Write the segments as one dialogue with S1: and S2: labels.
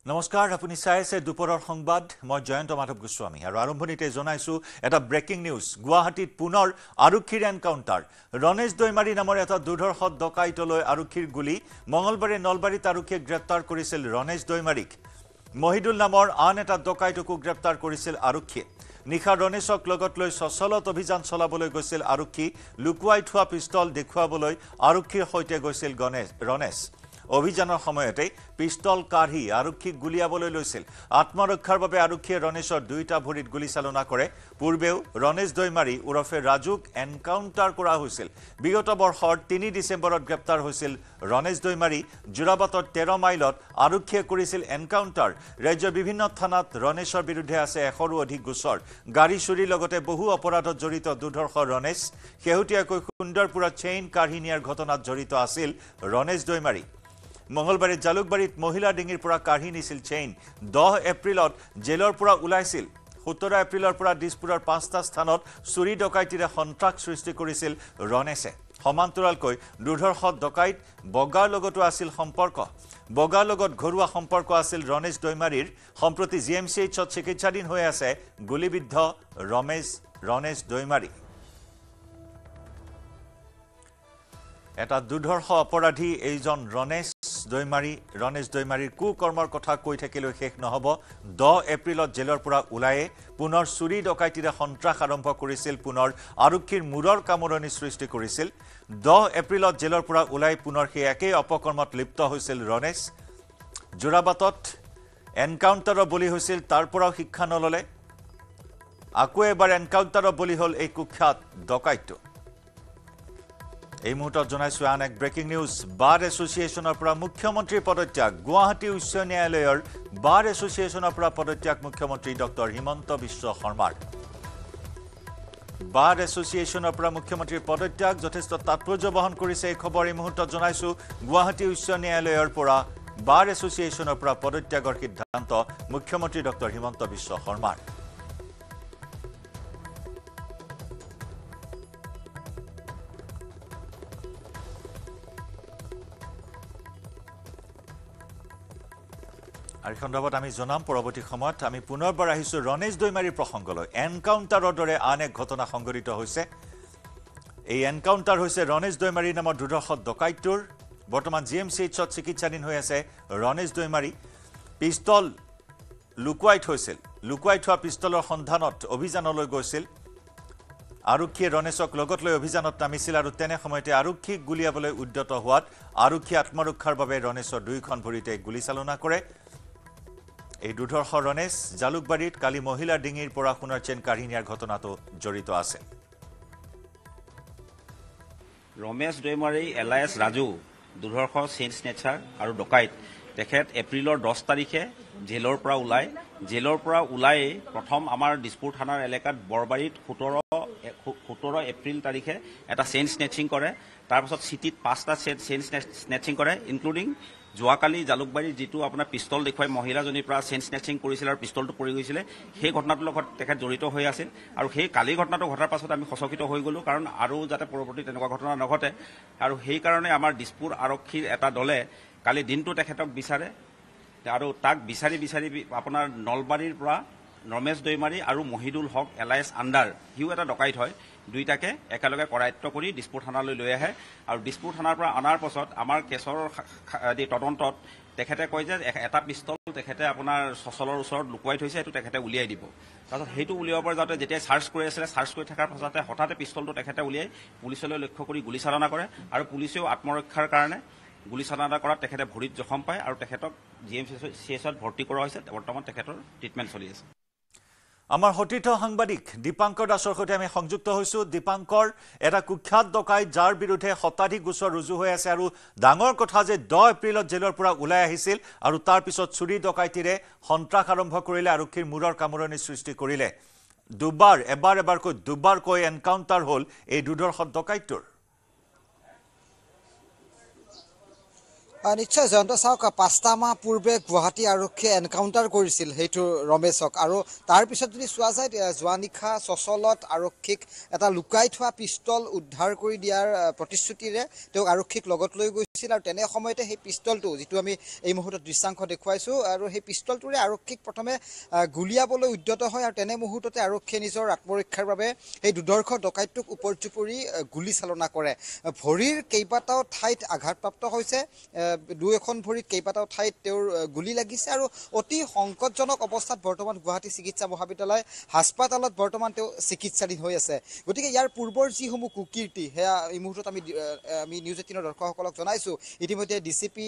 S1: নমস্কাৰ আপুনি চাই আছে দুপৰৰ সংবাদ মই জয়ন্ত মাধৱ গোস্বামী আৰু আৰম্ভণিতে জনাইছো এটা ব্ৰেকিং নিউজ গুৱাহাটীত পুনৰ আৰক্ষীৰ এনকাউণ্টাৰ ৰনেশ দৈমাৰী নামৰ এটা দুৰ্ধৰ্ষ ডকাইতলৈ আৰক্ষীৰ গুলি মঙলবাৰে নলবাৰীত আৰক্ষীয়ে গ্ৰেপ্তাৰ কৰিছিল ৰনেশ দৈমাৰীক মহিদুল নামৰ আন এটা ডকাইতকো গ্ৰেপ্তাৰ কৰিছিল আৰক্ষীয়ে নিখা ৰনেশক লগত লৈ সচলত অভিযান চলাবলৈ গৈছিল আৰক্ষী লুকুৱাই থোৱা পিস্তল দেখুৱাবলৈ আৰক্ষীৰ সৈতে গৈছিল ৰনেশ অভিযানৰ সময়তে পিস্তল কাঢ়ি আৰক্ষীক গুলিয়াবলৈ লৈছিল আত্মৰক্ষাৰ বাবে আৰক্ষীয়ে ৰনেশৰ দুইটা ভৰিত গুলি চালনা কৰে পূৰ্বেও ৰনেশ দৈমাৰী উৰফে ৰাজুক এনকাউণ্টাৰ কৰা হৈছিল বিগত বৰ্ষৰ ৩ ডিচেম্বৰত গ্ৰেপ্তাৰ হৈছিল ৰনেশ দৈমাৰী জুৰাবাটৰ ১৩ মাইলত আৰক্ষীয়ে কৰিছিল এনকাউণ্টাৰ ৰাজ্যৰ বিভিন্ন থানাত ৰনেশৰ বিৰুদ্ধে আছে ১০০ৰো অধিক গোচৰ গাড়ী চুৰিৰ লগতে বহু অপৰাধত জড়িত দুৰ্ধৰ্ষ ৰনেশ শেহতীয়াকৈ সুন্দৰপুৰত চেইন কাঢ়ি নিয়াৰ ঘটনাত জড়িত আছিল ৰনেশ দৈমাৰী মঙ্গলবাৰে জালুকবাৰীত মহিলা ডিঙিৰ পৰা কাঢ়ি নিছিল চেইন 10 এপ্ৰিলত জেলৰ পৰা ওলাইছিল 17 এপ্ৰিলৰ পৰা দিছপুৰৰ 5টা স্থানত চুৰি ডকাইতিৰে সন্ত্ৰাস সৃষ্টি কৰিছিল ৰনেশে সমান্তৰালকৈ দুৰ্ধৰ্ষ ডকাইত বগাৰ লগতো আছিল সম্পৰ্ক বগাৰ লগত ঘৰুৱা সম্পৰ্ক আছিল ৰনেশ দৈমাৰীৰ সম্প্ৰতি জিএমচিএইচত চিকিৎসাধীন হৈ আছে গুলিবিদ্ধ ৰনেশ দৈমাৰী এটা দুৰ্ধৰ্ষ অপৰাধী এইজন ৰনেশ দৈমাৰীৰ কুকৰ্মৰ কথা কৈ থাকিলেও শেষ নহব 10 এপ্ৰিলত জেলৰ পৰা ওলায়ে পুনৰ চুৰি ডকাইতিৰে সন্ত্ৰাস আৰম্ভ কৰিছিল পুনৰ আৰক্ষীৰ মূৰৰ কামৰণি সৃষ্টি কৰিছিল 10 এপ্ৰিলত জেলৰ পৰা ওলাই পুনৰ সেই একেই অপকৰ্মত লিপ্ত হৈছিল ৰনেশ জুৰাবাটত এনকাউণ্টাৰৰ বলি হৈছিল তাৰ পৰাও শিক্ষা নললে আকৌ এবাৰ এনকাউণ্টাৰৰ বলি হ'ল এই কুখ্যাত ডকাইতটো এই মুহূৰ্তত জনাইছো আন এক ব্ৰেকিং নিউজ বাৰ এছ'চিয়েশ্যনৰ পৰা মুখ্যমন্ত্ৰীৰ পদত্যাগ গুৱাহাটী উচ্চ ন্যায়ালয়ৰ বাৰ এছ'চিয়েশ্যনৰ পৰা পদত্যাগ মুখ্যমন্ত্ৰী ডক্টৰ হিমন্ত বিশ্ব শৰ্মাৰ বাৰ এছ'চিয়েশ্যনৰ পৰা মুখ্যমন্ত্ৰীৰ পদত্যাগ যথেষ্ট তাৎপৰ্য বহন কৰিছে এই খবৰ এই মুহূৰ্তত জনাইছো গুৱাহাটী উচ্চ ন্যায়ালয়ৰ পৰা বাৰ এছ'চিয়েশ্যনৰ পৰা পদত্যাগৰ সিদ্ধান্ত মুখ্যমন্ত্ৰী ডক্টৰ হিমন্ত বিশ্ব শৰ্মাৰ আৰু সন্দৰ্ভত আমি জনাম পৰৱৰ্তী সময়ত আমি পুনৰবাৰ আহিছো ৰনেশ দৈমাৰীৰ প্ৰসংগলৈ এনকাউণ্টাৰৰ দৰে আন এক ঘটনা সংঘটিত হৈছে এই এনকাউণ্টাৰ হৈছে ৰনেশ দৈমাৰী নামৰ দুৰ্ধৰ্ষ ডকাইতটোৰ বৰ্তমান জিএমচিএইচত চিকিৎসাধীন হৈ আছে ৰনেশ দৈমাৰী পিস্তল লুকুৱাই থোৱা পিস্তলৰ সন্ধানত অভিযানলৈ গৈছিল আৰক্ষীয়ে ৰনেশক লগত লৈ অভিযানত নামিছিল আৰু তেনে সময়তে আৰক্ষীক গুলিয়াবলৈ উদ্যত হোৱাত আৰক্ষী আত্মৰক্ষাৰ বাবে ৰনেশৰ দুইখন ভৰিতে গুলি চালনা কৰে এই দুৰ্ধৰ্ষ ৰনেশ জালুকবাৰীত কালি মহিলা ডিঙিৰ পৰা সোণৰ চেইন কাঢ়ি নিয়াৰ ঘটনাটো জড়িত আছে
S2: ৰমেশ দৈমাৰী এলায়েছ ৰাজু দুৰ্ধৰ্ষ চেইন স্নেচাৰ আৰু ডকাইত তেখেত এপ্ৰিলৰ 10 তাৰিখে জেলৰ পৰা ওলাই প্ৰথম আমাৰ দিছপুৰ থানাৰ এলেকাত বৰবাৰীত 17 এপ্ৰিল তাৰিখে এটা চেইন স্নেচিং কৰে তাৰপিছত চিটিত 5টা চেইন স্নেচিং কৰে ইনক্লুডিং যোৱাকালি জালুকবাৰী যিটো আপোনাৰ পিস্তল দেখুৱাই মহিলাজনীৰ পৰা চেইন স্নেচিং কৰিছিল আৰু পিস্তলটো পৰি গৈছিলে সেই ঘটনাটোৰ লগত তেখেত জড়িত হৈ আছিল আৰু সেই কালি ঘটনাটো ঘটাৰ পাছত আমি সচকিত হৈ গ'লো কাৰণ আৰু যাতে পৰৱৰ্তী তেনেকুৱা ঘটনা নঘটে আৰু সেইকাৰণে আমাৰ দিছপুৰ আৰক্ষীৰ এটা দলে কালি দিনটো তেখেতক বিচাৰে আৰু তাক বিচাৰি আপোনাৰ নলবাৰীৰ পৰা ৰমেশ দৈমাৰী আৰু মহিদুল হক এলায়েছ আণ্ডাৰ সিও এটা ডকাইত হয় দুইটাকে একেলগে কৰায়ত্ব কৰি দিছপুৰ থানালৈ লৈ আহে আৰু দিছপুৰ থানাৰ পৰা অনাৰ পাছত আমাৰ কেছৰ তদন্তত তেখেতে কয় যে এটা পিস্তল তেখেতে আপোনাৰ সচলৰ ওচৰত লুকুৱাই থৈছে সেইটো তেখেতে উলিয়াই দিব তাৰপিছত সেইটো উলিয়াবৰ যাওঁতে যেতিয়া চাৰ্চ কৰি আছিলে চাৰ্চ কৰি থকাৰ পাছতে হঠাতে পিস্তলটো তেখেতে উলিয়াই পুলিচলৈ লক্ষ্য কৰি গুলী চালনা কৰে আৰু পুলিচেও আত্মৰক্ষাৰ কাৰণে গুলী চালনা কৰাত তেখেতে ভৰিত জখম পায় আৰু তেখেতক জিএমচিএইচত ভৰ্তি কৰা হৈছে বৰ্তমান তেখেতৰ ট্ৰিটমেণ্ট চলি আছে
S1: আমাৰ সতীৰ্থ সাংবাদিক দীপাংকৰ দাসৰ সৈতে আমি সংযুক্ত হৈছো দীপাংকৰ এটা কুখ্যাত ডকাইত যাৰ বিৰুদ্ধে শতাধিক গোচৰ ৰুজু হৈ আছে আৰু ডাঙৰ কথা যে 10 এপ্ৰিলত জেলৰ পৰা ওলাই আহিছিল আৰু তাৰ পিছত চুৰি ডকাইতিৰে সন্ত্ৰাস আৰম্ভ কৰিলে আৰক্ষীৰ মূৰৰ কামৰণি সৃষ্টি কৰিলে দুবাৰকৈ এনকাউণ্টাৰ হ'ল এই দুৰ্ধৰ্ষ ডকাইতটোৰ
S3: নিশ্চয় জয়ন্ত চাওক 5টা মাহ পূৰ্বে গুৱাহাটী আৰক্ষীয়ে এনকাউণ্টাৰ কৰিছিল সেইটো ৰমেশক আৰু তাৰ পিছত যদি চোৱা যায় যোৱা নিশা চচলত আৰক্ষীক এটা লুকাই থোৱা পিষ্টল উদ্ধাৰ কৰি দিয়াৰ প্ৰতিশ্ৰুতিৰে তেওঁক আৰক্ষীক লগত লৈ গৈছিল আৰু তেনে সময়তে সেই পিষ্টলটো যিটো আমি এই মুহূৰ্তত দৃশ্যাংশ দেখুৱাইছো আৰু সেই পিষ্টলটোৰে আৰক্ষীক প্ৰথমে গুলিয়াবলৈ উদ্যত হয় আৰু তেনে মুহূৰ্ততে আৰক্ষীয়ে নিজৰ আত্মৰক্ষাৰ বাবে সেই দুৰ্ধৰ্ষ ডকাইতটোক উপৰ্যুপৰি গুলী চালনা কৰে ভৰিৰ কেইবাটাও ঠাইত আঘাতপ্ৰাপ্ত হৈছে দুই এখন ভৰিত কেইবাটাও ঠাইত তেওঁৰ গুলি লাগিছে আৰু অতি সংকটজনক অৱস্থাত বৰ্তমান গুৱাহাটী চিকিৎসা মহাবিদ্যালয় হাস্পাতালত বৰ্তমান তেওঁ চিকিৎসাধীন হৈ আছে গতিকে ইয়াৰ পূৰ্বৰ যিসমূহ কুকীৰ্তি সেয়া এই মুহূৰ্তত আমি নিউজ 18 দৰ্শকসকলক জনাইছো ইতিমধ্যে ডিচিপি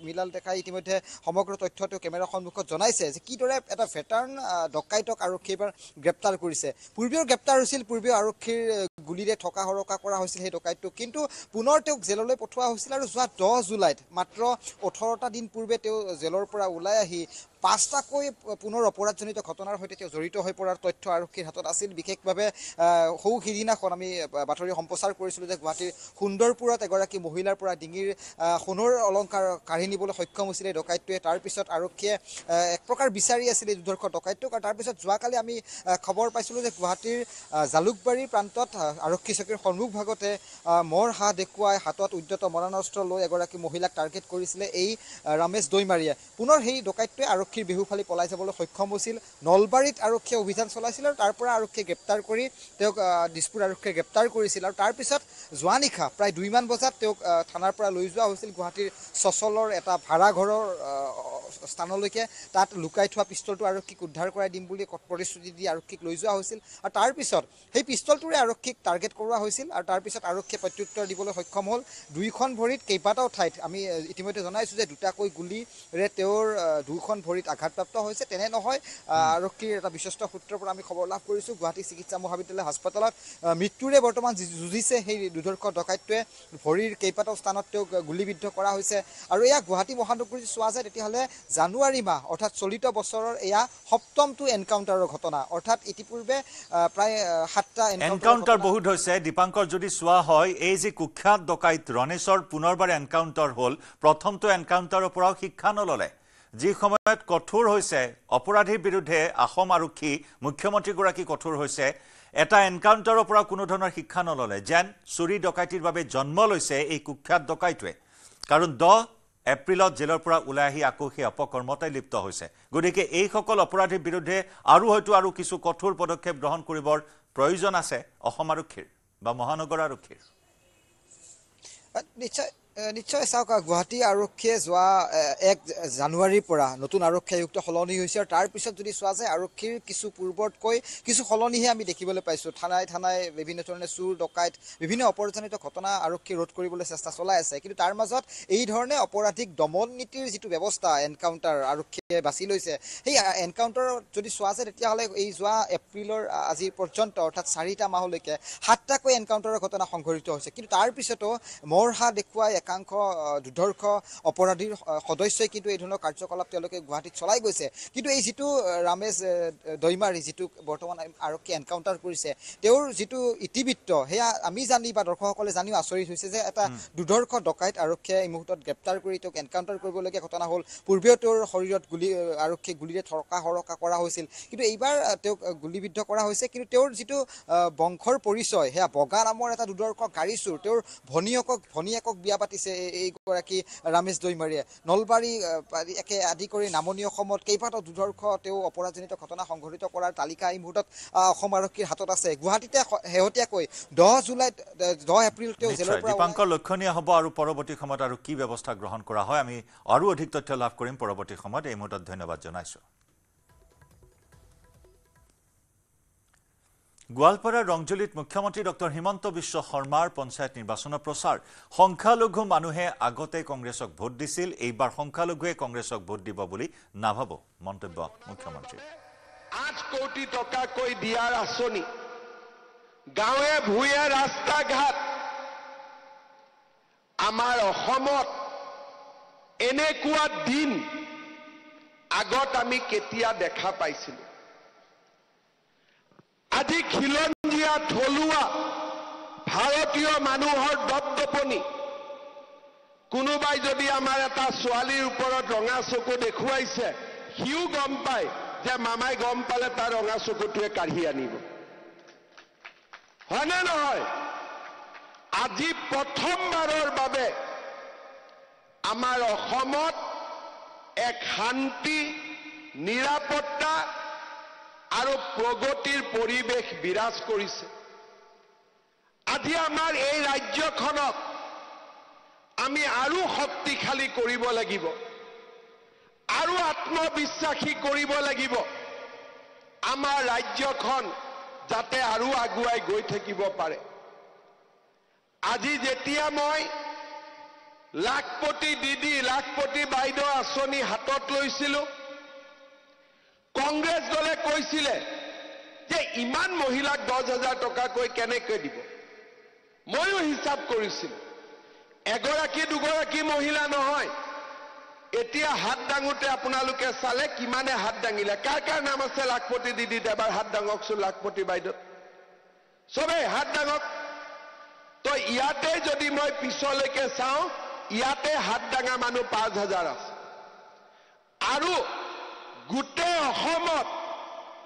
S3: মিনাল ডেকাই ইতিমধ্যে সমগ্ৰ তথ্য তেওঁ কেমেৰাৰ সন্মুখত জনাইছে যে কিদৰে এটা ভেটাৰ্ণ ডকাইতক আৰক্ষীয়ে এবাৰ গ্ৰেপ্তাৰ কৰিছে পূৰ্বেও গ্ৰেপ্তাৰ হৈছিল পূৰ্বেও আৰক্ষীৰ গুলিৰে থকা হৰকা কৰা হৈছিল সেই ডকাইতটো কিন্তু পুনৰ তেওঁক জেললৈ পঠোৱা হৈছিল আৰু যোৱা 10 জুলাইত মাত্ৰ 18টা দিন পূৰ্বে তেওঁ জেলৰ পৰা ওলাই আহি 5টাকৈ পুনৰ অপৰাধজনিত ঘটনাৰ সৈতে তেওঁ জড়িত হৈ পৰাৰ তথ্য আৰক্ষীৰ হাতত আছিল বিশেষভাৱে সৌ সিদিনাখন আমি বাতৰি সম্প্ৰচাৰ কৰিছিলোঁ যে গুৱাহাটীৰ সুন্দৰপুৰত এগৰাকী মহিলাৰ পৰা ডিঙিৰ সোণৰ অলংকাৰ কাঢ়ি নিবলৈ সক্ষম হৈছিলে ডকাইতটোৱে তাৰপিছত আৰক্ষীয়ে এক প্ৰকাৰ বিচাৰি আছিলে দুৰ্ধৰ্ষ ডকাইতটোক আৰু তাৰপিছত যোৱাকালি আমি খবৰ পাইছিলোঁ যে গুৱাহাটীৰ জালুকবাৰী প্ৰান্তত আৰক্ষী চকীৰ সন্মুখ ভাগতে মৰ হাঁহ দেখুৱাই হাতত উদ্যত মৰণাস্ত্ৰ লৈ এগৰাকী মহিলাক টাৰ্গেট কৰিছিলে এই ৰমেশ দৈমাৰীয়ে পুনৰ সেই ডকাইতটোৱে আৰক্ষীৰ বিহুফালি পলাই যাবলৈ সক্ষম হৈছিল নলবাৰীত আৰক্ষীয়ে অভিযান চলাইছিল আৰু তাৰ পৰা আৰক্ষীয়ে গ্ৰেপ্তাৰ কৰি তেওঁক দিছপুৰ আৰক্ষীয়ে গ্ৰেপ্তাৰ কৰিছিল আৰু তাৰপিছত যোৱা নিশা প্ৰায় 2 মান বজাত তেওঁক থানাৰ পৰা লৈ যোৱা হৈছিল গুৱাহাটীৰ চচলৰ এটা ভাড়াঘৰৰ স্থানলৈকে তাত লুকাই থোৱা পিষ্টলটো আৰক্ষীক উদ্ধাৰ কৰাই দিম বুলি প্ৰতিশ্ৰুতি দি আৰক্ষীক লৈ যোৱা হৈছিল আৰু তাৰপিছত সেই পিষ্টলটোৰে আৰক্ষীক টাৰ্গেট কৰোৱা হৈছিল আৰু তাৰপিছত আৰক্ষীয়ে প্ৰত্যুত্তৰ দিবলৈ সক্ষম হ'ল দুইখন ভৰিত কেইবাটাও ঠাইত আমি ইতিমধ্যে জনাইছোঁ যে দুটাকৈ গুলীৰে তেওঁৰ দুইখন ভৰিত আঘাতপ্ৰাপ্ত হৈছে তেনে নহয় আৰক্ষীৰ এটা বিশ্বস্ত সূত্ৰৰ পৰা আমি খবৰ লাভ কৰিছোঁ গুৱাহাটী চিকিৎসা মহাবিদ্যালয় হাস্পাতালত মৃত্যুৰে বৰ্তমান যুঁজিছে সেই দুৰ্ধৰ্ষ ডকাইতটোৱে ভৰিৰ কেইবাটাও স্থানত তেওঁক গুলীবিদ্ধ কৰা হৈছে আৰু এয়া গুৱাহাটী মহানগৰীত চোৱা যায় তেতিয়াহ'লে জানুৱাৰী মাহ অৰ্থাৎ চলিত বছৰৰ এয়া 7মটো এনকাউণ্টাৰৰ ঘটনা অৰ্থাৎ ইতিপূৰ্বে প্ৰায় 7টা
S1: এনকাউণ্টাৰ বহুত হৈছে দীপাংকৰ যদি চোৱা হয় এই যে কুখ্যাত ডকাইত ৰণেশৰ পুনৰবাৰ এনকাউণ্টাৰ হ'ল প্ৰথমটো এনকাউণ্টাৰৰ পৰাও শিক্ষা নললে যি সময়ত কঠোৰ হৈছে অপৰাধীৰ বিৰুদ্ধে অসম আৰক্ষী মুখ্যমন্ত্ৰীগৰাকী কঠোৰ হৈছে এটা এনকাউণ্টাৰৰ পৰা কোনো ধৰণৰ শিক্ষা নললে যেন চুৰি ডকাইতিৰ বাবে জন্ম লৈছে এই কুখ্যাত ডকাইতটোৱে কাৰণ 10 এপ্ৰিলত জেলৰ পৰা ওলাই আহি আকৌ সেই অপকৰ্মতাই লিপ্ত হৈছে গতিকে এইসকল অপৰাধীৰ বিৰুদ্ধে আৰু কিছু কঠোৰ পদক্ষেপ গ্ৰহণ কৰিবৰ প্ৰয়োজন আছে অসম আৰক্ষীৰ বা মহানগৰ আৰক্ষীৰ
S3: নিশ্চয় চাওক গুৱাহাটী আৰক্ষীয়ে যোৱা 1 জানুৱাৰীৰ পৰা নতুন আৰক্ষী আয়ুক্ত সলনি হৈছে আৰু তাৰপিছত যদি চোৱা যায় আৰক্ষীৰ কিছু পূৰ্বতকৈ কিছু সলনিহে আমি দেখিবলৈ পাইছোঁ থানাই বিভিন্ন ধৰণে চুৰ ডকাইত বিভিন্ন অপৰাধজনিত ঘটনা আৰক্ষী ৰোধ কৰিবলৈ চেষ্টা চলাই আছে কিন্তু তাৰ মাজত এই ধৰণে অপৰাধীক দমন নীতিৰ যিটো ব্যৱস্থা এনকাউণ্টাৰ আৰক্ষীয়ে বাছি লৈছে সেই এনকাউণ্টাৰত যদি চোৱা যায় তেতিয়াহ'লে এই যোৱা এপ্ৰিলৰ আজি পৰ্যন্ত অৰ্থাৎ 4টা মাহলৈকে 7টাকৈ এনকাউণ্টাৰৰ ঘটনা সংঘটিত হৈছে কিন্তু তাৰপিছতো মৰহা দেখুৱাই একাংশ দুৰ্ধৰ্ষ অপৰাধীৰ সদস্যই কিন্তু এই ধৰণৰ কাৰ্যকলাপ তেওঁলোকে গুৱাহাটীত চলাই গৈছে কিন্তু এই যিটো ৰমেশ দৈমাৰী যিটো বৰ্তমান আৰক্ষী এনকাউণ্টাৰ কৰিছে তেওঁৰ যিটো ইতিবৃত্ত সেয়া আমি জানি বা দৰ্শকসকলে জানিও আচৰিত হৈছে যে এটা দুৰ্ধৰ্ষ ডকাইত আৰক্ষীয়ে এই মুহূৰ্তত গ্ৰেপ্তাৰ কৰি তেওঁক এনকাউণ্টাৰ কৰিবলগীয়া ঘটনা হ'ল পূৰ্বেও তেওঁৰ শৰীৰত আৰক্ষীয়ে গুলীৰে থকা হৰকা কৰা হৈছিল কিন্তু এইবাৰ তেওঁক গুলীবিদ্ধ কৰা হৈছে কিন্তু তেওঁৰ যিটো বংশৰ পৰিচয় সেয়া বগা নামৰ এটা দুৰ্ধৰ্ষ গাড়ী চোৰ তেওঁৰ ভনীয়েকক বিয়া পাতিছে এইগৰাকী ৰমেশ দৈমাৰীয়ে নলবাৰী একে আদি কৰি নামনি অসমত কেইবাটাও দুৰ্ধৰ্ষ তেওঁ অপৰাধজনিত ঘটনা সংঘটিত কৰাৰ তালিকা এই মুহূৰ্তত অসম আৰক্ষীৰ হাতত আছে গুৱাহাটীতে শেহতীয়াকৈ 10 এপ্ৰিল তেওঁ জেলৰ পৰা
S1: দীপাংকৰ লক্ষণীয় হ'ব আৰু পৰৱৰ্তী সময়ত আৰু কি ব্যৱস্থা গ্ৰহণ কৰা হয় আমি আৰু অধিক তথ্য লাভ কৰিম পৰৱৰ্তী সময়ত এই মুহূৰ্তত ধন্যবাদ জনাইছোঁ গোৱালপাৰাৰ ৰংজলিত মুখ্যমন্ত্ৰী ডক্টৰ হিমন্ত বিশ্ব শৰ্মাৰ পঞ্চায়ত নিৰ্বাচনৰ প্ৰচাৰ সংখ্যালঘু মানুহে আগতে কংগ্ৰেছক ভোট দিছিল এইবাৰ সংখ্যালঘুৱে কংগ্ৰেছক ভোট দিব বুলি নাভাবো মন্তব্য মুখ্যমন্ত্ৰী
S4: 8 কোটি টকা কৈ দিয়াৰ আঁচনি গাঁৱে ভূঞে ৰাস্তা ঘাট আমাৰ অসমত এনেকুৱা দিন আগত আমি কেতিয়া দেখা পাইছিলো আজি খিলঞ্জীয়া থলুৱা ভাৰতীয় মানুহৰ দপদপনি কোনোবাই যদি আমাৰ এটা ছোৱালীৰ ওপৰত ৰঙা চকু দেখুৱাইছে সিও গম পায় যে মামাই গম পালে তাৰ ৰঙা চকুটোৱে কাঢ়ি আনিব হয়নে নহয় আজি প্ৰথমবাৰৰ বাবে আমাৰ অসমত এক শান্তি নিৰাপত্তা আৰু প্ৰগতিৰ পৰিৱেশ বিৰাজ কৰিছে আজি আমাৰ এই ৰাজ্যখনক আমি আৰু শক্তিশালী কৰিব লাগিব আৰু আত্মবিশ্বাসী কৰিব লাগিব আমাৰ ৰাজ্যখন যাতে আৰু আগুৱাই গৈ থাকিব পাৰে আজি যেতিয়া মই লাখপতি দিদি লাখপতি বাইদেউ আঁচনি হাতত লৈছিলো কংগ্ৰেছ দলে কৈছিলে যে ইমান মহিলাক 10,000 টকাকৈ কেনেকৈ দিব ময়ো হিচাপ কৰিছিলো এগৰাকী দুগৰাকী মহিলা নহয় এতিয়া হাত দাঙোতে আপোনালোকে চালে কিমানে হাত দাঙিলে কাৰ কাৰ নাম আছে লাখপতি দিদি এবাৰ হাত দাঙকচোন লাখপতি বাইদেউ সবে হাত দাঙক তো ইয়াতে যদি মই পিছলৈকে চাওঁ ইয়াতে হাত দাঙা মানুহ 5,000 আছে আৰু গোটেই অসমত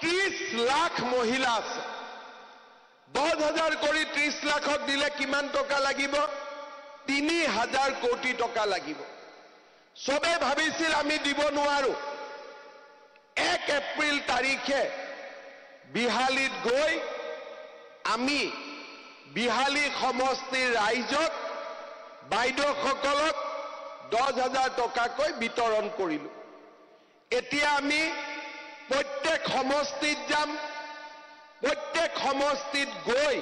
S4: 30 লাখ মহিলা আছে 10,000 কৰি 30 লাখক দিলে কিমান টকা লাগিব 3,000 কোটি টকা লাগিব সবে ভাবিছিল আমি দিব নোৱাৰো 1 এপ্ৰিল তাৰিখে বিহালীত গৈ আমি বিহালী সমষ্টিৰ ৰাইজক বাইদেউসকলক 10,000 টকাকৈ বিতৰণ কৰিলো এতিয়া আমি প্ৰত্যেক সমষ্টিত যাম প্ৰত্যেক সমষ্টিত গৈ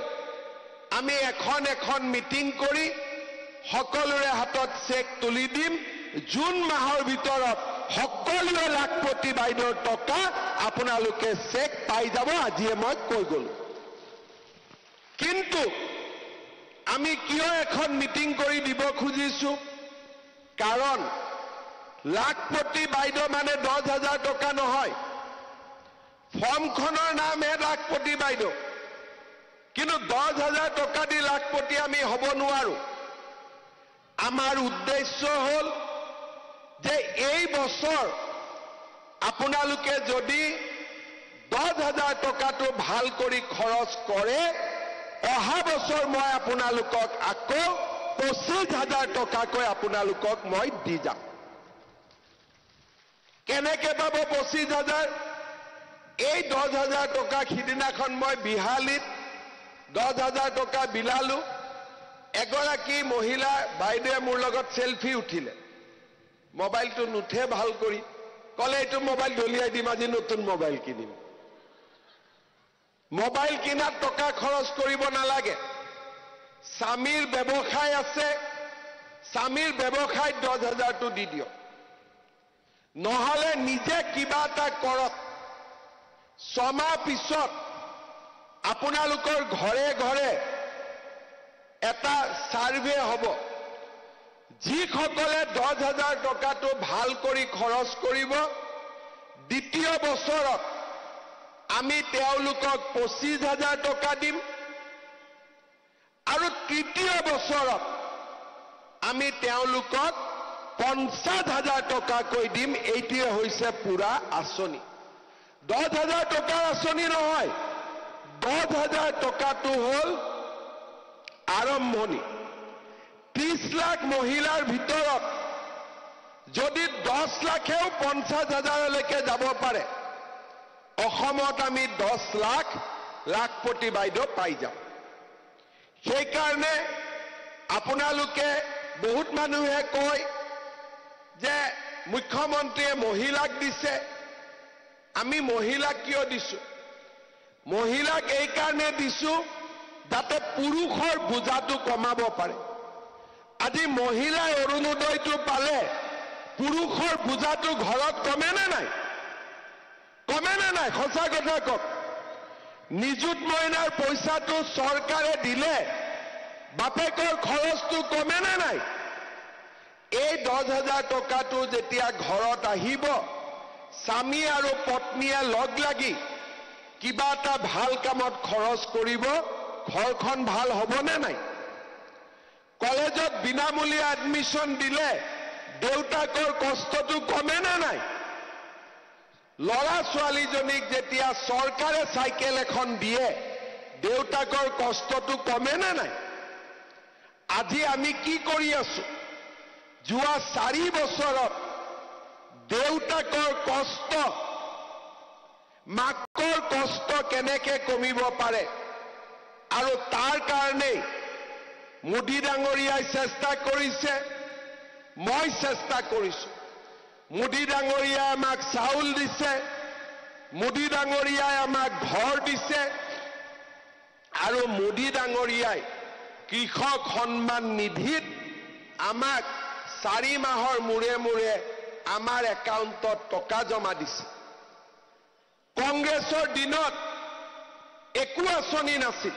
S4: আমি এখন মিটিং কৰি সকলোৰে হাতত চেক তুলি দিম জুন মাহৰ ভিতৰত সকলোৱে লাখপতি বাইদেউৰ টকা আপোনালোকে চেক পাই যাব আজিয়ে মই কৈ গলো কিন্তু আমি কিয় এখন মিটিং কৰি দিব খুজিছো কাৰণ লাখপতি বাইদেউ মানে 10,000 টকা নহয় ফৰ্মখনৰ নামহে লাখপতি বাইদেউ কিন্তু 10,000 টকা দি লাখপতি আমি হ'ব নোৱাৰো আমাৰ উদ্দেশ্য হ'ল যে এই বছৰ আপোনালোকে যদি 10,000 টকাটো ভাল কৰি খৰচ কৰে অহা বছৰ মই আপোনালোকক আকৌ 25,000 টকাকৈ আপোনালোকক মই দি যাম কেনেকৈ পাব 25,000 এই 10,000 টকা সিদিনাখন মই বিহালীত 10,000 টকা বিলালো এগৰাকী মহিলা বাইদেৱে মোৰ লগত সেলফি উঠিলে মোবাইলটো নুঠে ভাল কৰি কলে এইটো মোবাইল দলিয়াই দিম আজি নতুন মোবাইল কিনিম মোবাইল কিনাত টকা খৰচ কৰিব নালাগে স্বামীৰ ব্যৱসায় আছে স্বামীৰ ব্যৱসায়ত 10,000 টো দি দিও নহলে নিজে কিবা এটা কৰক ছমাহ পিছত আপোনালোকৰ ঘৰে ঘৰে এটা সাৰ্ভে হ'ব যিসকলে 10,000 টকাটো ভাল কৰি খৰচ কৰিব দ্বিতীয় বছৰত আমি তেওঁলোকক 25,000 টকা দিম আৰু তৃতীয় বছৰত আমি তেওঁলোকক 50,000 টকাকৈ দিম এইটোৱে হৈছে পুৰা আঁচনি 10,000 টকাৰ আঁচনি নহয় 10,000 টকাটো হ'ল আৰম্ভণি 30 লাখ মহিলাৰ ভিতৰত যদি 10 লাখেও 50,000লৈকে যাব পাৰে অসমত আমি 10 লাখ লাখপতি বাইদেউ পাই যাম সেইকাৰণে আপোনালোকে বহুত মানুহে কয় যে মুখ্যমন্ত্ৰীয়ে মহিলাক দিছে আমি মহিলাক কিয় দিছো মহিলাক এই কাৰণে দিছো যাতে পুৰুষৰ বোজাটো কমাব পাৰে আজি মহিলাই অৰুণোদয়টো পালে পুৰুষৰ বোজাটো ঘৰত কমে নে নাই সঁচা কথা কওক নিযুত মইনাৰ পইচাটো চৰকাৰে দিলে বাপেকৰ খৰচটো কমে নে নাই এই 10,000 টকাটো যেতিয়া ঘৰত আহিব স্বামী আৰু পত্নীয়ে লগ লাগি কিবা এটা ভাল কামত খৰচ কৰিব ঘৰখন ভাল হ'ব নে নাই কলেজত বিনামূলীয়া এডমিশন দিলে দেউতাকৰ কষ্টটো কমে না নাই ল'ৰা ছোৱালীজনীক যেতিয়া চৰকাৰে চাইকেল এখন দিয়ে দেউতাকৰ কষ্টটো কমে না নাই আজি আমি কি কৰি আছো যোৱা 4 বছৰত দেউতাকৰ কষ্ট মাকৰ কষ্ট কেনেকে কমিব পাৰে আৰু তাৰ কাৰণে মোদী ডাঙৰীয়াই চেষ্টা কৰিছে মই চেষ্টা কৰিছো মোদী ডাঙৰীয়াই আমাক চাউল দিছে মোদী ডাঙৰীয়াই আমাক ঘৰ দিছে আৰু মোদী ডাঙৰীয়াই কৃষক সন্মান নিধিত আমাক 4 মাহৰ মূৰে মূৰে আমাৰ একাউণ্টত টকা জমা দিছে কংগ্ৰেছৰ দিনত একো আঁচনি নাছিল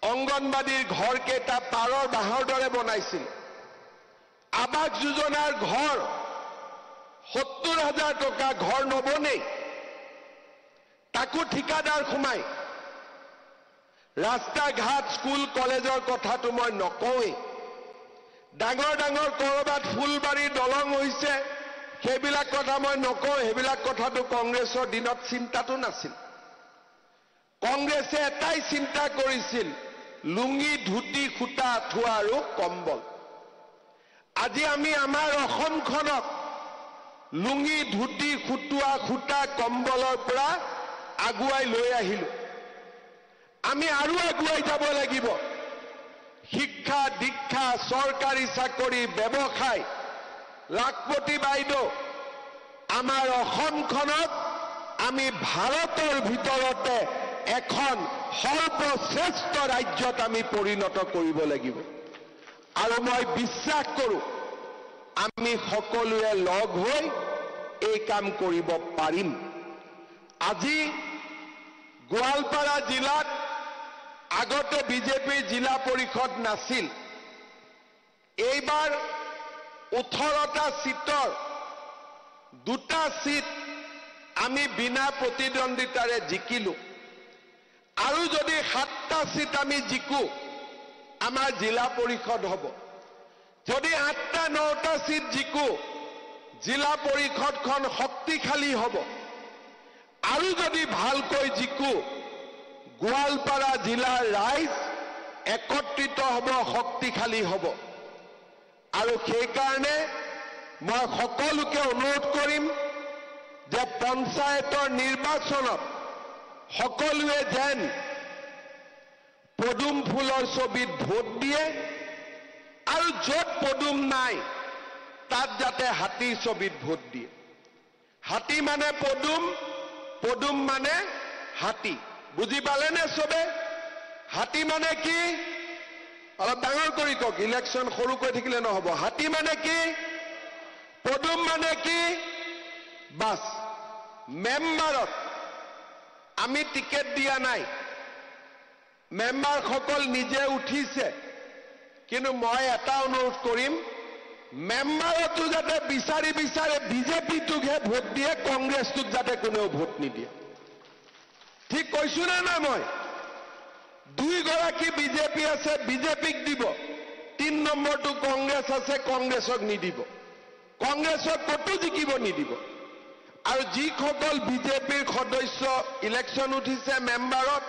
S4: অংগনবাদীৰ ঘৰকেইটা পাৰৰ বাঁহৰ দৰে বনাইছিল আবাস যোজনাৰ ঘৰ 70,000 টকা ঘৰ নবনেই তাকো ঠিকাদাৰ সোমাই ৰাস্তা ঘাট স্কুল কলেজৰ কথাটো মই নকওঁই ডাঙৰ ডাঙৰ কৰবাত ফুলবাৰী দলং হৈছে সেইবিলাক কথা মই নকওঁ সেইবিলাক কথাটো কংগ্ৰেছৰ দিনত চিন্তাটো নাছিল কংগ্ৰেছে এটাই চিন্তা কৰিছিল লুঙ্গি ধুতি খুটা আঁঠুৱা আৰু কম্বল আজি আমি আমাৰ অসমখনক লুঙ্গি ধুতি খুটুৱা খুটা কম্বলৰ পৰা আগুৱাই লৈ আহিলো আমি আৰু আগুৱাই যাব লাগিব শিক্ষা দীক্ষা চৰকাৰী চাকৰি ব্যৱসায় লাখপতি বাইদেউ আমাৰ অসমখনক আমি ভাৰতৰ ভিতৰতে এখন সৰ্বশ্ৰেষ্ঠ ৰাজ্যত আমি পৰিণত কৰিব লাগিব আৰু মই বিশ্বাস কৰোঁ আমি সকলোৱে লগ হৈ এই কাম কৰিব পাৰিম আজি গোৱালপাৰা জিলাত আগতে বিজেপিৰ জিলা পৰিষদ নাছিল এইবাৰ 18টা সিটৰ 2টা সিট আমি বিনা প্ৰতিদ্বন্দ্বিতাৰে জিকিলো আৰু যদি 7টা সিট আমি জিকো আমাৰ জিলা পৰিষদ হ'ব যদি 8টা 9টা সিট জিকো জিলা পৰিষদখন শক্তিশালী হ'ব আৰু যদি ভালকৈ জিকো গোৱালপাৰা জিলাৰ ৰাইজ একত্ৰিত হ'ব শক্তিশালী হ'ব আৰু সেই কাৰণে মই সকলোকে অনুৰোধ কৰিম যে পঞ্চায়তৰ নিৰ্বাচনত সকলোৱে যেন পদুম ফুলৰ ছবিত ভোট দিয়ে আৰু য'ত পদুম নাই তাত যাতে হাতীৰ ছবিত ভোট দিয়ে হাতী মানে পদুম পদুম মানে হাতী বুজি পালেনে সবে হাতী মানে কি অলপ ডাঙৰ কৰি কওক ইলেকশ্যন সৰু কৰি থাকিলে নহব হাতী মানে কি পদুম মানে কি বাস মেম্বাৰত আমি টিকেট দিয়া নাই মেম্বাৰ সকল নিজে উঠিছে কিন্তু মই এটা অনুৰোধ কৰিম মেম্বাৰটো যাতে বিচাৰি বিচাৰে বিজেপিটোকহে ভোট দিয়ে কংগ্ৰেছটোক যাতে কোনেও ভোট নিদিয়ে ঠিক কৈছো না না মই 2 গৰাকী বিজেপি আছে বিজেপিক দিব 3 নম্বৰটো কংগ্ৰেছ আছে কংগ্ৰেছক নিদিব কংগ্ৰেছক কতো জিকিব নিদিব আৰু যিসকল বিজেপিৰ সদস্য ইলেকশ্যন উঠিছে মেম্বাৰত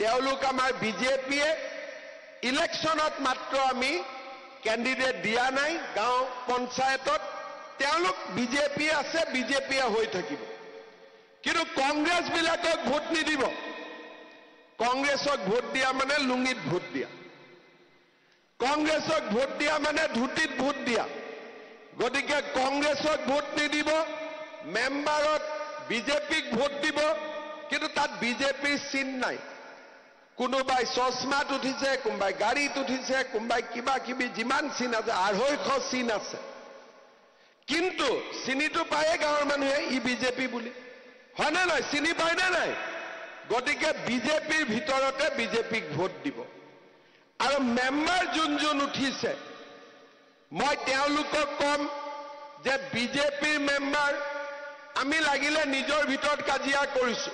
S4: তেওঁলোক আমাৰ বিজেপিয়ে ইলেকশ্যনত মাত্ৰ আমি কেণ্ডিডেট দিয়া নাই গাঁও পঞ্চায়তত তেওঁলোক বিজেপি আছে বিজেপিয়ে হৈ থাকিব কিন্তু কংগ্ৰেছ বিলাকক ভোট নিদিব কংগ্ৰেছক ভোট দিয়া মানে লুঙ্গিত ভোট দিয়া কংগ্ৰেছক ভোট দিয়া মানে ধুতিত ভোট দিয়া গতিকে কংগ্ৰেছক ভোট নিদিব মেম্বাৰত বিজেপিক ভোট দিব কিন্তু তাত বিজেপিৰ চিন নাই কোনোবাই চশমাত উঠিছে কোনোবাই গাড়ীত উঠিছে কোনোবাই কিবা কিবি যিমান চিন আছে 250 চিন আছে কিন্তু চিনিটো পায়ে গাঁৱৰ মানুহে ই বিজেপি বুলি হয় না নাই চিনি পায় না নাই গতিকে বিজেপিৰ ভিতৰতে বিজেপিক ভোট দিব আৰু মেম্বাৰ যোন উঠিছে মই তেওঁলোকক কম যে বিজেপিৰ মেম্বাৰ আমি লাগিলে নিজৰ ভিতৰত কাজিয়া কৰিছো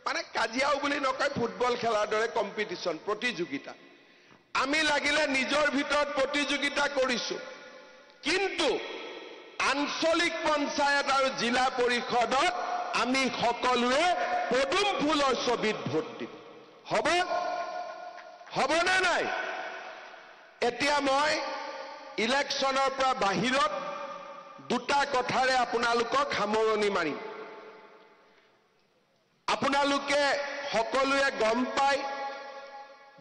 S4: মানে কাজিয়াও বুলি নকয় ফুটবল খেলাৰ দৰে কম্পিটিশন প্ৰতিযোগিতা আমি লাগিলে নিজৰ ভিতৰত প্ৰতিযোগিতা কৰিছো, কিন্তু আঞ্চলিক পঞ্চায়ত আৰু জিলা পৰিষদত আমি সকলোৱে পদুম ফুলৰ ছবিত ভোট দিম। হবনে নাই? এতিয়া মই ইলেকশ্যনৰ পৰা বাহিৰত দুটা কথাৰে আপোনালোকক সামৰণি মাৰিম। আপোনালোকে সকলোৱে গম পায়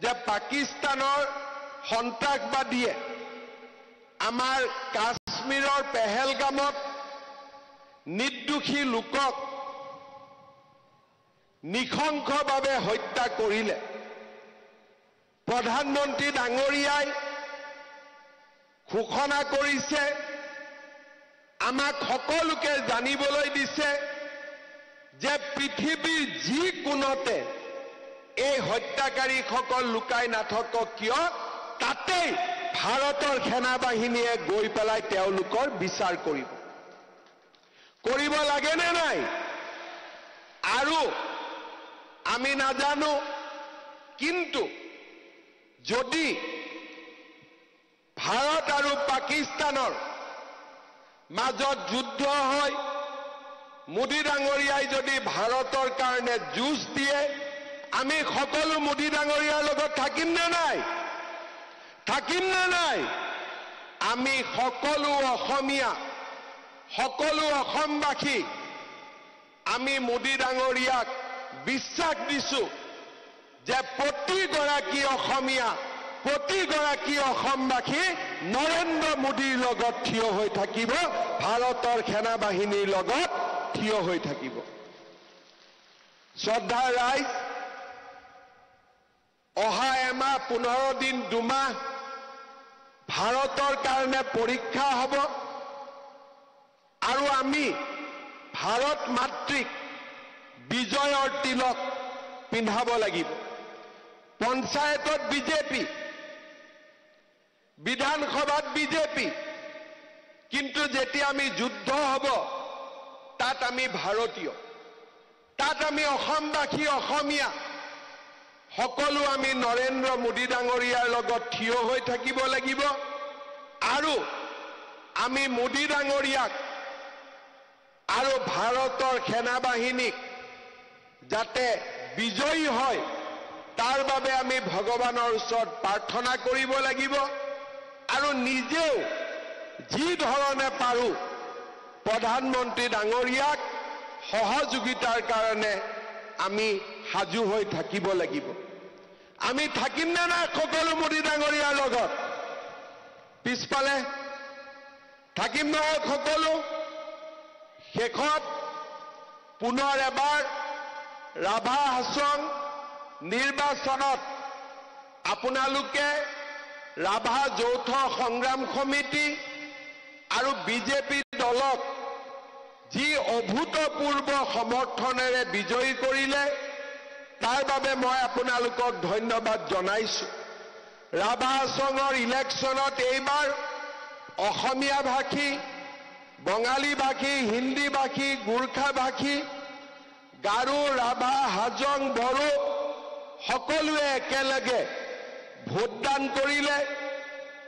S4: যে পাকিস্তানৰ সন্ত্ৰাসবাদীয়ে আমাৰ কাশ্মীৰৰ পেহেলগামত নিৰ্দোষী লোকক নিশংসভাৱে হত্যা কৰিলে। প্ৰধানমন্ত্ৰী ডাঙৰীয়াই ঘোষণা কৰিছে, আমাক সকলোকে জানিবলৈ দিছে যে পৃথিৱীৰ যি কোণতে এই হত্যাকাৰীসকল লুকাই নাথাকক কিয়, তাতেই ভাৰতৰ সেনা বাহিনীয়ে গৈ পেলাই তেওঁলোকৰ বিচাৰ কৰিব লাগে নে নাই? আৰু আমি নাজানো, কিন্তু যদি ভাৰত আৰু পাকিস্তানৰ মাজত যুদ্ধ হয়, মোদী ডাঙৰীয়াই যদি ভাৰতৰ কাৰণে যুঁজ দিয়ে, আমি সকলো মোদী ডাঙৰীয়াৰ লগত থাকিম নে নাই? থাকিম নে নাই? আমি সকলো অসমীয়া, সকলো অসমবাসী আমি মোদী ডাঙৰীয়াক বিশ্বাস দিছো যে প্ৰতিগৰাকী অসমীয়া, প্ৰতিগৰাকী অসমবাসী নৰেন্দ্ৰ মোদীৰ লগত থিয় হৈ থাকিব, ভাৰতৰ সেনা বাহিনীৰ লগত থিয় হৈ থাকিব। শ্ৰদ্ধাৰ ৰাইজ, অহা এমাহ 15 দিন 2 মাহ ভাৰতৰ কাৰণে পৰীক্ষা হ'ব, আৰু আমি ভাৰত মাতৃক বিজয়ৰ তিলক পিন্ধাব লাগিব। পঞ্চায়তত বিজেপি, বিধানসভাত বিজেপি, কিন্তু যেতিয়া আমি যুদ্ধ হ'ব তাত আমি ভাৰতীয়, তাত আমি অসমবাসী, অসমীয়া সকলো আমি নৰেন্দ্ৰ মোদী ডাঙৰীয়াৰ লগত থিয় হৈ থাকিব লাগিব। আৰু আমি মোদী ডাঙৰীয়াক আৰু ভাৰতৰ সেনা বাহিনীক যাতে বিজয়ী হয় তাৰ বাবে আমি ভগৱানৰ ওচৰত প্ৰাৰ্থনা কৰিব লাগিব, আৰু নিজেও যি ধৰণে পাৰো প্ৰধানমন্ত্ৰী ডাঙৰীয়াক সহযোগিতাৰ কাৰণে আমি সাজু হৈ থাকিব লাগিব। আমি থাকিম নে নাই সকলো মোদী ডাঙৰীয়াৰ লগত? পিছফালে থাকিম নহয় সকলো? শেষত পুনৰ এবাৰ ৰাভা হাছং নিৰ্বাচনত আপোনালোকে ৰাভা যৌথ সংগ্ৰাম সমিতি আৰু বিজেপি দলক যি অভূতপূৰ্ব সমৰ্থনেৰে বিজয়ী কৰিলে, তাৰ বাবে মই আপোনালোকক ধন্যবাদ জনাইছো। ৰাভা হাছঙৰ ইলেকশ্যনত এইবাৰ অসমীয়া ভাষী, বঙালী ভাষী, হিন্দী ভাষী, গোৰ্খা ভাষী, গাৰো, ৰাভা, হাজং, বড়ো সকলোৱে একেলগে ভোটদান কৰিলে,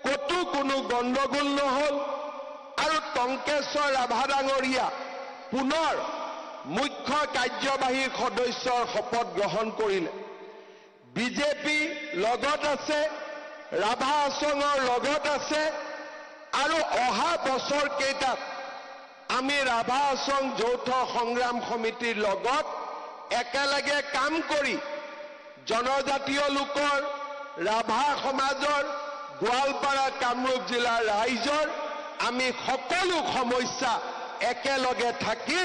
S4: কতো কোনো গণ্ডগোল নহল, আৰু টংকেশ্বৰ ৰাভা ডাঙৰীয়া পুনৰ মুখ্য কাৰ্যবাহী সদস্যৰ শপত গ্ৰহণ কৰিলে। বিজেপি লগত আছে, ৰাভা হাছঙৰ লগত আছে, আৰু অহা বছৰ কেইটাত আমি ৰাভা হাছং যৌথ সংগ্ৰাম সমিতিৰ লগত একেলগে কাম কৰি জনজাতীয় লোকৰ, ৰাভা সমাজৰ, গোৱালপাৰা কামৰূপ জিলাৰ ৰাইজৰ আমি সকলো সমস্যা একেলগে থাকি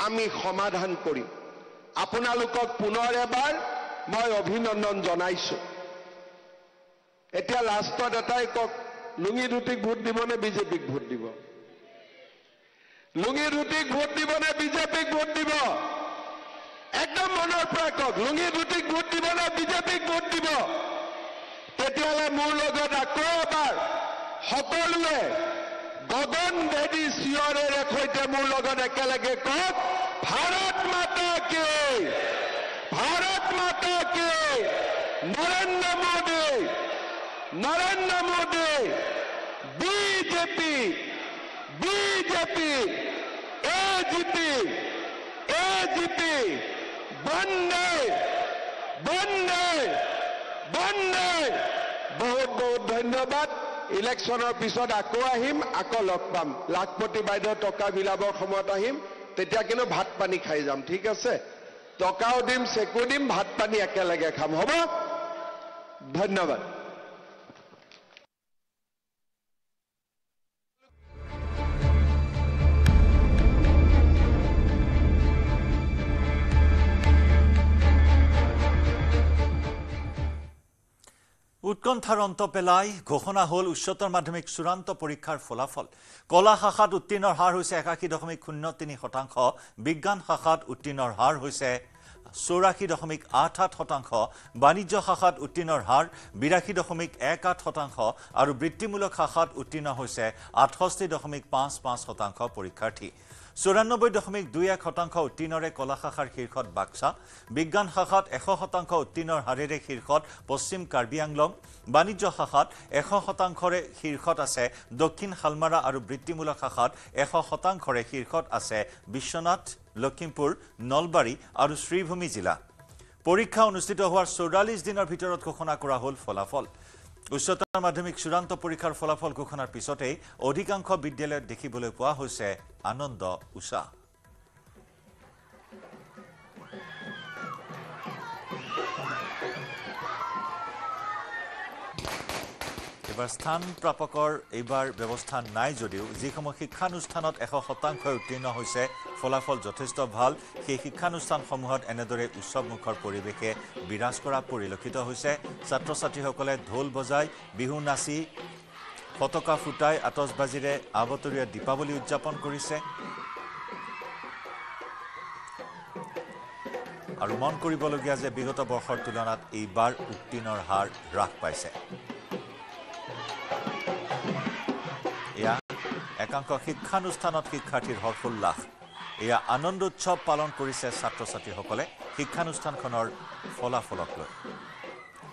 S4: আমি সমাধান কৰিম। আপোনালোকক পুনৰ এবাৰ মই অভিনন্দন জনাইছো। এতিয়া লাষ্টত এটাই কওক, লুঙি ধুতিক ভোট দিব নে বিজেপিক ভোট দিব? লুঙি ধুতিক ভোট দিব নে বিজেপিক ভোট দিব? একদম মনৰ পৰা কওক, লুঙি ধুতিক ভোট দিব নে বিজেপিক ভোট দিব? তেতিয়াহ'লে মোৰ লগত আকৌ এবাৰ সকলোৱে গগন ভেদী চিঞৰেৰে সৈতে মোৰ লগত একেলগে কওক, ভাৰত মাতা কি, ভাৰত মাতা কি, নৰেন্দ্ৰ মোদী, নৰেন্দ্ৰ মোদী বিজেপি এজিপি বন্দে বন্দে বন্দে বহুত বহুত ধন্যবাদ ইলেকশ্যনৰ পিছত আকৌ আহিম আকৌ লগ পাম লাখপতি বাইদেউ টকা বিলাবৰ সময়ত আহিম তেতিয়া কিন্তু ভাত পানী খাই যাম ঠিক আছে টকাও দিম চেকু দিম ভাত পানী একেলগে খাম হ'ব ধন্যবাদ
S1: উৎকণ্ঠাৰ অন্ত পেলাই ঘোষণা হ'ল উচ্চতৰ মাধ্যমিক চূড়ান্ত পৰীক্ষাৰ ফলাফল কলা শাখাত উত্তীৰ্ণৰ হাৰ হৈছে 81.03%, বিজ্ঞান শাখাত উত্তীৰ্ণৰ হাৰ হৈছে 84.88%, বাণিজ্য শাখাত উত্তীৰ্ণৰ হাৰ 82.18% আৰু বৃত্তিমূলক শাখাত উত্তীৰ্ণ হৈছে 68.55% পৰীক্ষাৰ্থী 94.21% উত্তীৰ্ণৰে কলা শাখাৰ শীৰ্ষত বাক্সা বিজ্ঞান শাখাত 100% উত্তীৰ্ণৰ হাৰেৰে শীৰ্ষত পশ্চিম কাৰ্বি আংলং বাণিজ্য শাখাত 100%ৰে শীৰ্ষত আছে দক্ষিণ হালমাৰা আৰু বৃত্তিমূলক শাখাত 100%ৰে শীৰ্ষত আছে বিশ্বনাথ লখিমপুৰ নলবাৰী আৰু শ্ৰীভূমি জিলা পৰীক্ষা অনুষ্ঠিত হোৱাৰ 44 দিনৰ ভিতৰত ঘোষণা কৰা হ'ল ফলাফল উচ্চতৰ মাধ্যমিক চূড়ান্ত পৰীক্ষাৰ ফলাফল ঘোষণাৰ পিছতে অধিকাংশ বিদ্যালয়ত দেখিবলৈ পোৱা হৈছে আনন্দ উৎসাহ এবাৰ স্থান প্ৰাপকৰ এইবাৰ ব্যৱস্থা নাই যদিও যিসমূহ শিক্ষানুষ্ঠানত 100% উত্তীৰ্ণ হৈছে ফলাফল যথেষ্ট ভাল সেই শিক্ষানুষ্ঠানসমূহত এনেদৰে উৎসৱমুখৰ পৰিৱেশে বিৰাজ কৰা পৰিলক্ষিত হৈছে ছাত্ৰ ছাত্ৰীসকলে ঢোল বজাই বিহু নাচি পতাকা ফুটাই আতচবাজিৰে আবতৰীয়া দীপাৱলী উদযাপন কৰিছে আৰু মন কৰিবলগীয়া যে বিগত বৰ্ষৰ তুলনাত এইবাৰ উত্তীৰ্ণৰ হাৰ হ্ৰাস পাইছে একাংশ শিক্ষানুষ্ঠানত শিক্ষাৰ্থীৰ হৰ্ষোল্লাস এয়া আনন্দ উৎসৱ পালন কৰিছে ছাত্ৰ ছাত্ৰীসকলে শিক্ষানুষ্ঠানখনৰ ফলাফলক লৈ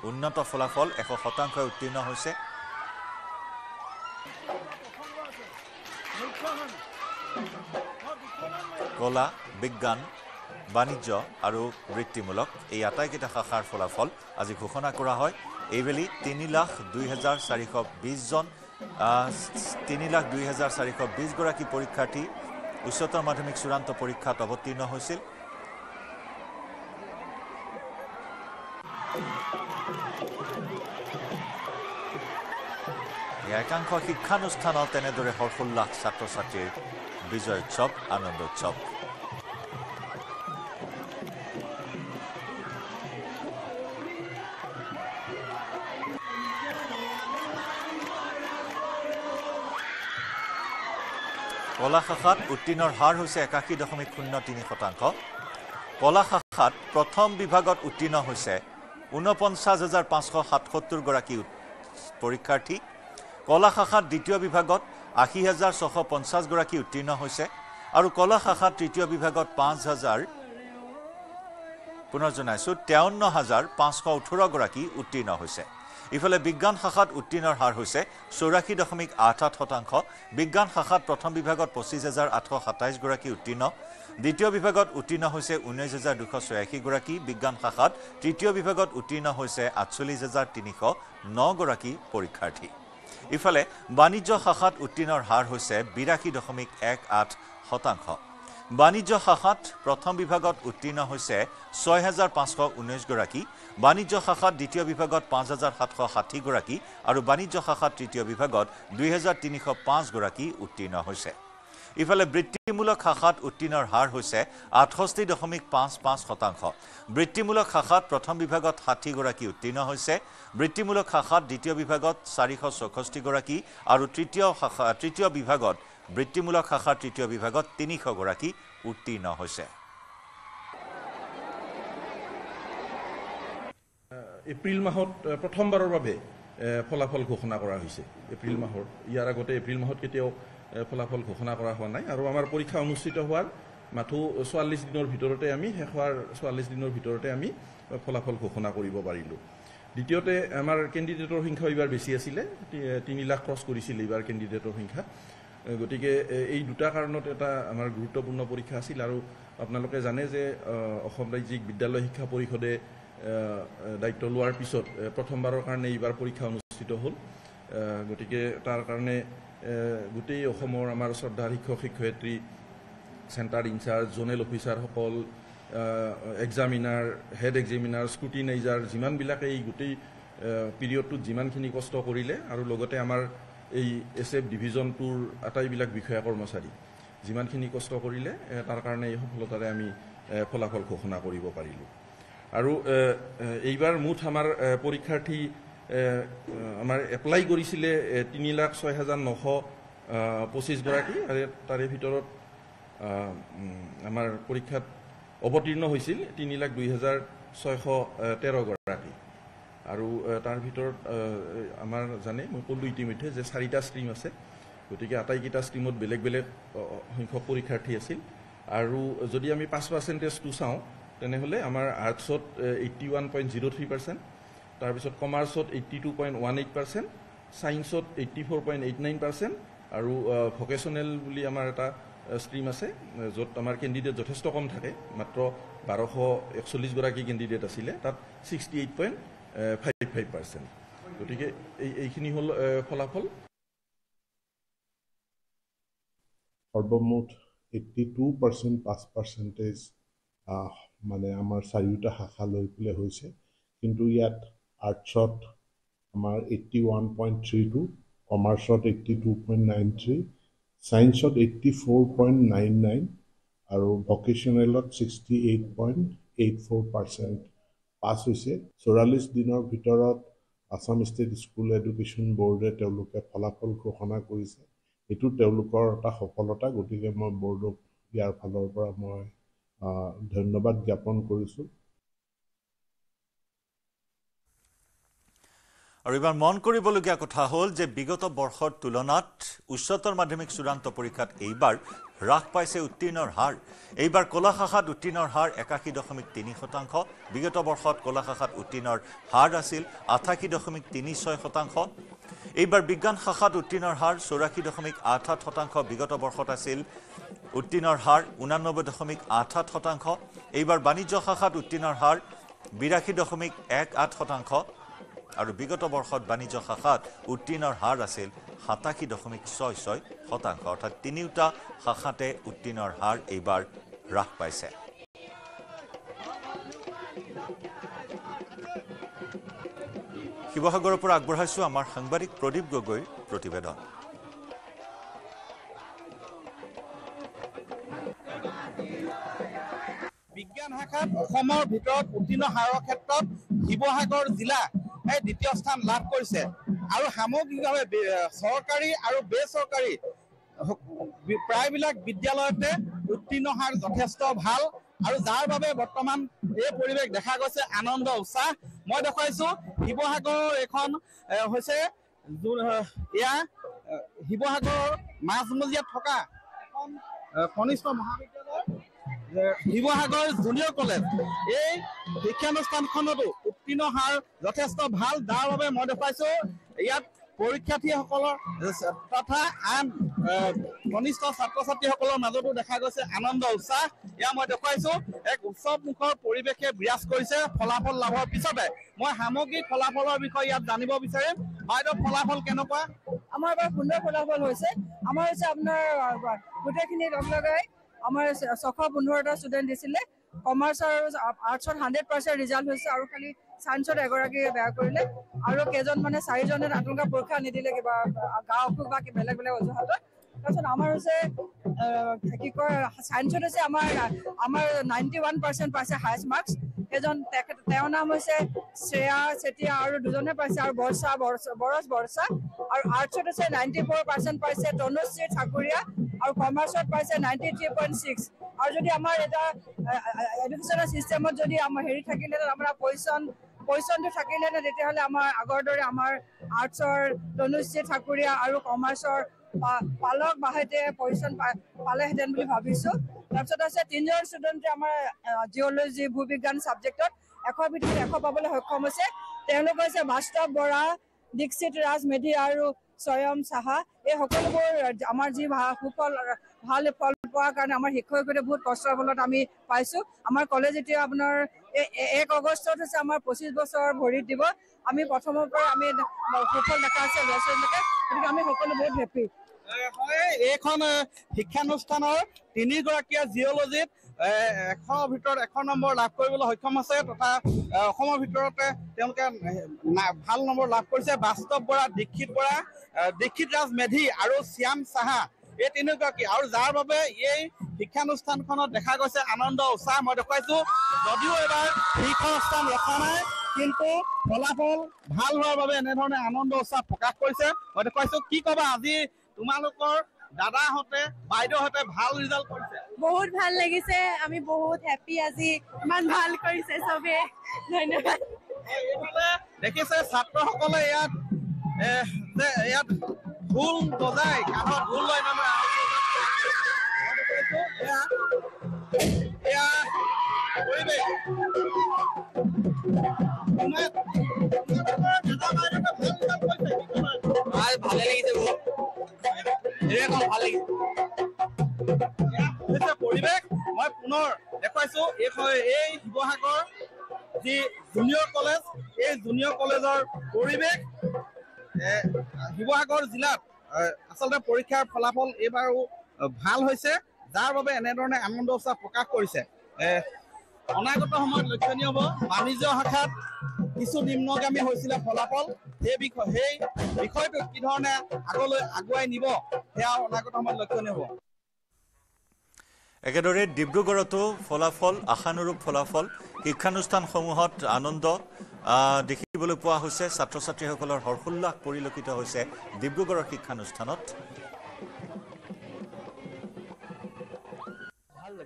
S1: উন্নত ফলাফল 100% উত্তীৰ্ণ হৈছে কলা বিজ্ঞান বাণিজ্য আৰু বৃত্তিমূলক এই আটাইকেইটা শাখাৰ ফলাফল আজি ঘোষণা কৰা হয় এইবেলি 3,02,420 জন 3,02,420 গৰাকী পৰীক্ষাৰ্থী উচ্চতৰ মাধ্যমিক চূড়ান্ত পৰীক্ষাত অৱতীৰ্ণ হৈছিল একাংশ শিক্ষানুষ্ঠানত তেনেদৰে হৰ্ষোল্লাস ছাত্ৰ ছাত্ৰীৰ বিজয় উৎসৱ আনন্দ উৎসৱ কলা শাখাত উত্তীৰ্ণৰ হাৰ হৈছে 81.03%, কলা শাখাত প্ৰথম বিভাগত উত্তীৰ্ণ হৈছে 49,577 গৰাকী পৰীক্ষাৰ্থী কলা শাখাত দ্বিতীয় বিভাগত 80,650 গৰাকী উত্তীৰ্ণ হৈছে আৰু কলা শাখাত তৃতীয় বিভাগত 53,518 গৰাকী উত্তীৰ্ণ হৈছে ইফালে বিজ্ঞান শাখাত উত্তীৰ্ণৰ হাৰ হৈছে 84.88%, বিজ্ঞান শাখাত প্ৰথম বিভাগত 25,827 গৰাকী উত্তীৰ্ণ দ্বিতীয় বিভাগত উত্তীৰ্ণ হৈছে 19,286 গৰাকী বিজ্ঞান শাখাত তৃতীয় বিভাগত উত্তীৰ্ণ হৈছে 48,309 গৰাকী পৰীক্ষাৰ্থী ইফালে বাণিজ্য শাখাত উত্তীৰ্ণৰ হাৰ হৈছে 82.18%, বাণিজ্য শাখাত প্ৰথম বিভাগত উত্তীৰ্ণ হৈছে 6,519 গৰাকী বাণিজ্য শাখাত দ্বিতীয় বিভাগত 5,760 গৰাকী আৰু বাণিজ্য শাখাত তৃতীয় বিভাগত 2,305 গৰাকী উত্তীৰ্ণ হৈছে ইফালে বৃত্তিমূলক শাখাত উত্তীৰ্ণৰ হাৰ হৈছে 68.55%, বৃত্তিমূলক শাখাত প্ৰথম বিভাগত 60 গৰাকী উত্তীৰ্ণ হৈছে বৃত্তিমূলক শাখাত দ্বিতীয় বিভাগত 464 গৰাকী আৰু তৃতীয় বিভাগত বৃত্তিমূলক শাখাৰ তৃতীয় বিভাগত 300 গৰাকী উত্তীৰ্ণ হৈছে
S5: এপ্ৰিল মাহত প্ৰথমবাৰৰ বাবে ফলাফল ঘোষণা কৰা হৈছে এপ্ৰিল মাহৰ ইয়াৰ আগতে এপ্ৰিল মাহত কেতিয়াও ফলাফল ঘোষণা কৰা হোৱা নাই আৰু আমাৰ পৰীক্ষা অনুষ্ঠিত হোৱাৰ মাথো 44 দিনৰ ভিতৰতে আমি শেষ হোৱাৰ 44 দিনৰ ভিতৰতে আমি ফলাফল ঘোষণা কৰিব পাৰিলোঁ দ্বিতীয়তে আমাৰ কেণ্ডিডেটৰ সংখ্যা এইবাৰ বেছি আছিলে 3 লাখ ক্ৰছ কৰিছিল এইবাৰ কেণ্ডিডেটৰ সংখ্যা গতিকে এই দুটা কাৰণত এটা আমাৰ গুৰুত্বপূৰ্ণ পৰীক্ষা আছিল আৰু আপোনালোকে জানে যে অসম ৰাজ্যিক বিদ্যালয় শিক্ষা পৰিষদে দায়িত্ব লোৱাৰ পিছত প্ৰথমবাৰৰ কাৰণে এইবাৰ পৰীক্ষা অনুষ্ঠিত হ'ল গতিকে তাৰ কাৰণে গোটেই অসমৰ আমাৰ শ্ৰদ্ধাৰ শিক্ষক শিক্ষয়িত্ৰী চেণ্টাৰ ইনচাৰ্জ জোনেল অফিচাৰসকল এক্সামিনাৰ হেড এক্সামিনাৰ স্ক্ৰুটিনাইজাৰ যিমানবিলাকে এই গোটেই পিৰিয়ডটোত যিমানখিনি কষ্ট কৰিলে আৰু লগতে আমাৰ এই SF ডিভিজনটোৰ আটাইবিলাক বিষয়া কৰ্মচাৰী যিমানখিনি কষ্ট কৰিলে তাৰ কাৰণে এই সফলতাৰে আমি ফলাফল ঘোষণা কৰিব পাৰিলোঁ আৰু এইবাৰ মুঠ আমাৰ পৰীক্ষাৰ্থী আমাৰ এপ্লাই কৰিছিলে 3,06,925 গৰাকী আৰু তাৰে ভিতৰত আমাৰ পৰীক্ষাত অৱতীৰ্ণ হৈছিল 3,02,613 গৰাকী আৰু তাৰ ভিতৰত আমাৰ জানে মই ক'লো ইতিমধ্যে যে 4টা ষ্ট্ৰীম আছে গতিকে আটাইকেইটা ষ্ট্ৰীমত বেলেগ বেলেগ সংখ্যক পৰীক্ষাৰ্থী আছিল আৰু যদি আমি 5%টো চাওঁ তেনেহ'লে আমাৰ আৰ্টছত 81.03%, তাৰপিছত কমাৰ্চত 82.18%, ছায়েন্সত 84.89% আৰু ভকেশ্যনেল বুলি আমাৰ এটা ষ্ট্ৰীম আছে য'ত আমাৰ কেণ্ডিডেট যথেষ্ট কম থাকে মাত্ৰ 1241 গৰাকী কেণ্ডিডেট আছিলে তাত 68.55%. গতিকে এইখিনি হ'ল ফলাফল
S6: সৰ্বমুঠ 82% 5% মানে আমাৰ চাৰিটা শাখা লৈ পেলাই হৈছে কিন্তু ইয়াত আৰ্টছত আমাৰ 81.32, কমাৰ্চত 82.93, ছায়েন্সত 84.99 আৰু ভকেশ্যনেলত 68.84% পাছ হৈছে 44 দিনৰ ভিতৰত আসাম ষ্টেট স্কুল এডুকেশ্যন বোৰ্ডে তেওঁলোকে ফলাফল ঘোষণা কৰিছে এইটো তেওঁলোকৰ এটা সফলতা গতিকে মই বোৰ্ডক ইয়াৰ ফালৰ পৰা মই ধন্যবাদ জ্ঞাপন কৰিছোঁ
S1: আৰু এবাৰ মন কৰিবলগীয়া কথা হ'ল যে বিগত বৰ্ষৰ তুলনাত উচ্চতৰ মাধ্যমিক চূড়ান্ত পৰীক্ষাত এইবাৰ হ্ৰাস পাইছে উত্তীৰ্ণৰ হাৰ এইবাৰ কলা শাখাত উত্তীৰ্ণৰ হাৰ 81.3%, বিগত বৰ্ষত কলা শাখাত উত্তীৰ্ণৰ হাৰ আছিল 88.36%, এইবাৰ বিজ্ঞান শাখাত উত্তীৰ্ণৰ হাৰ 84.88%, বিগত বৰ্ষত আছিল উত্তীৰ্ণৰ হাৰ 89.88%, এইবাৰ বাণিজ্য শাখাত উত্তীৰ্ণৰ হাৰ 82.18% আৰু বিগত বৰ্ষত বাণিজ্য শাখাত উত্তীৰ্ণৰ হাৰ আছিল 87.66%, অৰ্থাৎ তিনিওটা শাখাতে উত্তীৰ্ণৰ হাৰ এইবাৰ হ্ৰাস পাইছে শিৱসাগৰৰ পৰা আগবঢ়াইছো আমাৰ সাংবাদিক প্ৰদীপ গগৈৰ প্ৰতিবেদন
S7: বিজ্ঞান শাখাত অসমৰ ভিতৰত উত্তীৰ্ণ হাৰৰ ক্ষেত্ৰত শিৱসাগৰ জিলা দ্বিতীয় স্থান লাভ কৰিছে আৰু সামগ্ৰিকভাৱে চৰকাৰী আৰু বেচৰকাৰী প্ৰায়বিলাক বিদ্যালয়তে উত্তীৰ্ণ হাৰ যথেষ্ট ভাল আৰু যাৰ বাবে বৰ্তমান এই পৰিৱেশ দেখা গৈছে আনন্দ উৎসাহ মই দেখুৱাইছো শিৱসাগৰৰ এখন হৈছে এয়া শিৱসাগৰৰ মাজমজিয়াত থকা এখন কনিষ্ঠ মহাবিদ্যালয় শিৱসাগৰ জুনিয়ৰ কলেজ এই শিক্ষানুষ্ঠানখনতো উত্তীৰ্ণ হাৰ যথেষ্ট ভাল যাৰ বাবে মই দেখুৱাইছো ইয়াত পৰীক্ষাৰ্থীসকলৰ তথা আন কনিষ্ঠ ছাত্ৰ ছাত্ৰীসকলৰ মাজতো দেখা গৈছে আনন্দ উৎসাহ এয়া মই দেখুৱাইছো এক উৎসৱমুখৰ পৰিৱেশে বিৰাজ কৰিছে ফলাফল লাভৰ পিছতে মই সামগ্ৰিক ফলাফলৰ বিষয়ে ইয়াত জানিব বিচাৰিম বাইদেউ ফলাফল কেনেকুৱা
S8: আমাৰ এবাৰ সুন্দৰ ফলাফল হৈছে আমাৰ হৈছে আপোনাৰ গোটেইখিনি লগ লগাই আমাৰ 615টা ষ্টুডেণ্ট দিছিলে কমাৰ্চ আৰু আৰ্টছত 100% ৰিজাল্ট হৈছে আৰু খালি ছায়েন্সত এগৰাকীয়ে বেয়া কৰিলে আৰু কেইজন মানে 4জনে আপোনালোকে পৰীক্ষা নিদিলে কিবা গা অসুখ বা বেলেগ বেলেগ অজুহাতত তাৰপিছত আমাৰ হৈছে কি কয় ছায়েন্সত হৈছে আমাৰ 91% পাইছে হায়েষ্ট মাৰ্কছ এজন তেওঁৰ নাম হৈছে শ্ৰেয়া চেতিয়া আৰু দুজনে পাইছে আৰু বৰছ বৰ্ষা আৰু আৰ্টছত হৈছে 94% পাইছে তনুশ্ৰী ঠাকুৰীয়া আৰু কমাৰ্চত পাইছে 93.6 আৰু যদি আমাৰ এটা এডুকেশ্যনেল চিষ্টেমত যদি আমাৰ হেৰি থাকিলে আমাৰ পজিশ্যনটো থাকিলে তেতিয়াহ'লে আমাৰ আগৰ দৰে আমাৰ আৰ্টছৰ তনুশ্ৰী ঠাকুৰীয়া আৰু কমাৰ্চৰ পালক বাহেঁতে পজিশ্যন পালেহেঁতেন বুলি ভাবিছোঁ তাৰপিছত আছে 3জন ষ্টুডেণ্টে আমাৰ জিঅ'লজি ভূবিজ্ঞান ছাবজেক্টত 100 ভিতৰত 100 পাবলৈ সক্ষম হৈছে তেওঁলোক হৈছে বাস্তৱ বৰা দীক্ষিত ৰাজ মেধি আৰু স্বয়ং সাহা এই সকলোবোৰ আমাৰ যি সুফল ভাল ফল পোৱাৰ কাৰণে আমাৰ শিক্ষকসকলে বহুত কষ্টৰ ফলত আমি পাইছোঁ আমাৰ কলেজ এতিয়া আপোনাৰ 1 আগষ্টত হৈছে আমাৰ 25 বছৰ ভৰিত দিব আমি প্ৰথমৰ পৰা আমি সুফল দেখা আছে ল'ৰা-ছোৱালীলৈকে গতিকে আমি সকলো বহুত হেপী
S7: এইখন শিক্ষানুষ্ঠানৰ 3গৰাকীয়ে জিঅ'লজিত 100 ভিতৰত 100 নম্বৰ লাভ কৰিবলৈ সক্ষম আছে তথা অসমৰ ভিতৰতে তেওঁলোকে ভাল নম্বৰ লাভ কৰিছে বাস্তৱ বৰা দীক্ষিত ৰাজ মেধি আৰু শ্যাম সাহা এই 3গৰাকী আৰু যাৰ বাবে এই শিক্ষানুষ্ঠানখনত দেখা গৈছে আনন্দ উৎসাহ মই দেখুৱাইছো যদিও এবাৰ শীৰ্ষস্থান ৰখা নাই কিন্তু ফলাফল ভাল হোৱাৰ বাবে এনেধৰণে আনন্দ উৎসাহ প্ৰকাশ কৰিছে মই দেখুৱাইছো কি ক'বা আজি তোমালোকৰ দাদাহঁতে বাইদেউহঁতে ভাল ৰিজাল্ট কৰিছে
S8: বহুত ভাল লাগিছে আমি বহুত হেপী আজি ইমান ভাল কৰিছে চবে ধন্যবাদ
S7: দেখিছে ছাত্ৰসকলে ইয়াত ঢোল বজাই কাষত ঢোল লৈ নামে ভালে লাগিছে পৰিৱেশ মই পুনৰ দেখুৱাইছো এই শিৱসাগৰ যি জুনিয়ৰ কলেজ এই জুনিয়ৰ কলেজৰ পৰিৱেশ শিৱসাগৰ জিলাত আচলতে পৰীক্ষাৰ ফলাফল এইবাৰো ভাল হৈছে যাৰ বাবে এনেধৰণে আনন্দ উৎসাহ প্ৰকাশ কৰিছে অনাগত সময়ত লক্ষণীয় হ'ব বাণিজ্য শাখাত কিছু নিম্নগামী হৈছিলে ফলাফল সেই বিষয়টো কি ধৰণে আগলৈ আগুৱাই নিব সেয়া অনাগত সময়ত লক্ষণীয় হ'ব
S1: একেদৰে ডিব্ৰুগড়তো ফলাফল আশানুৰূপ ফলাফল শিক্ষানুষ্ঠানসমূহত আনন্দ দেখিবলৈ পোৱা হৈছে ছাত্ৰ ছাত্ৰীসকলৰ হৰ্ষোল্লাস পৰিলক্ষিত হৈছে ডিব্ৰুগড়ৰ শিক্ষানুষ্ঠানত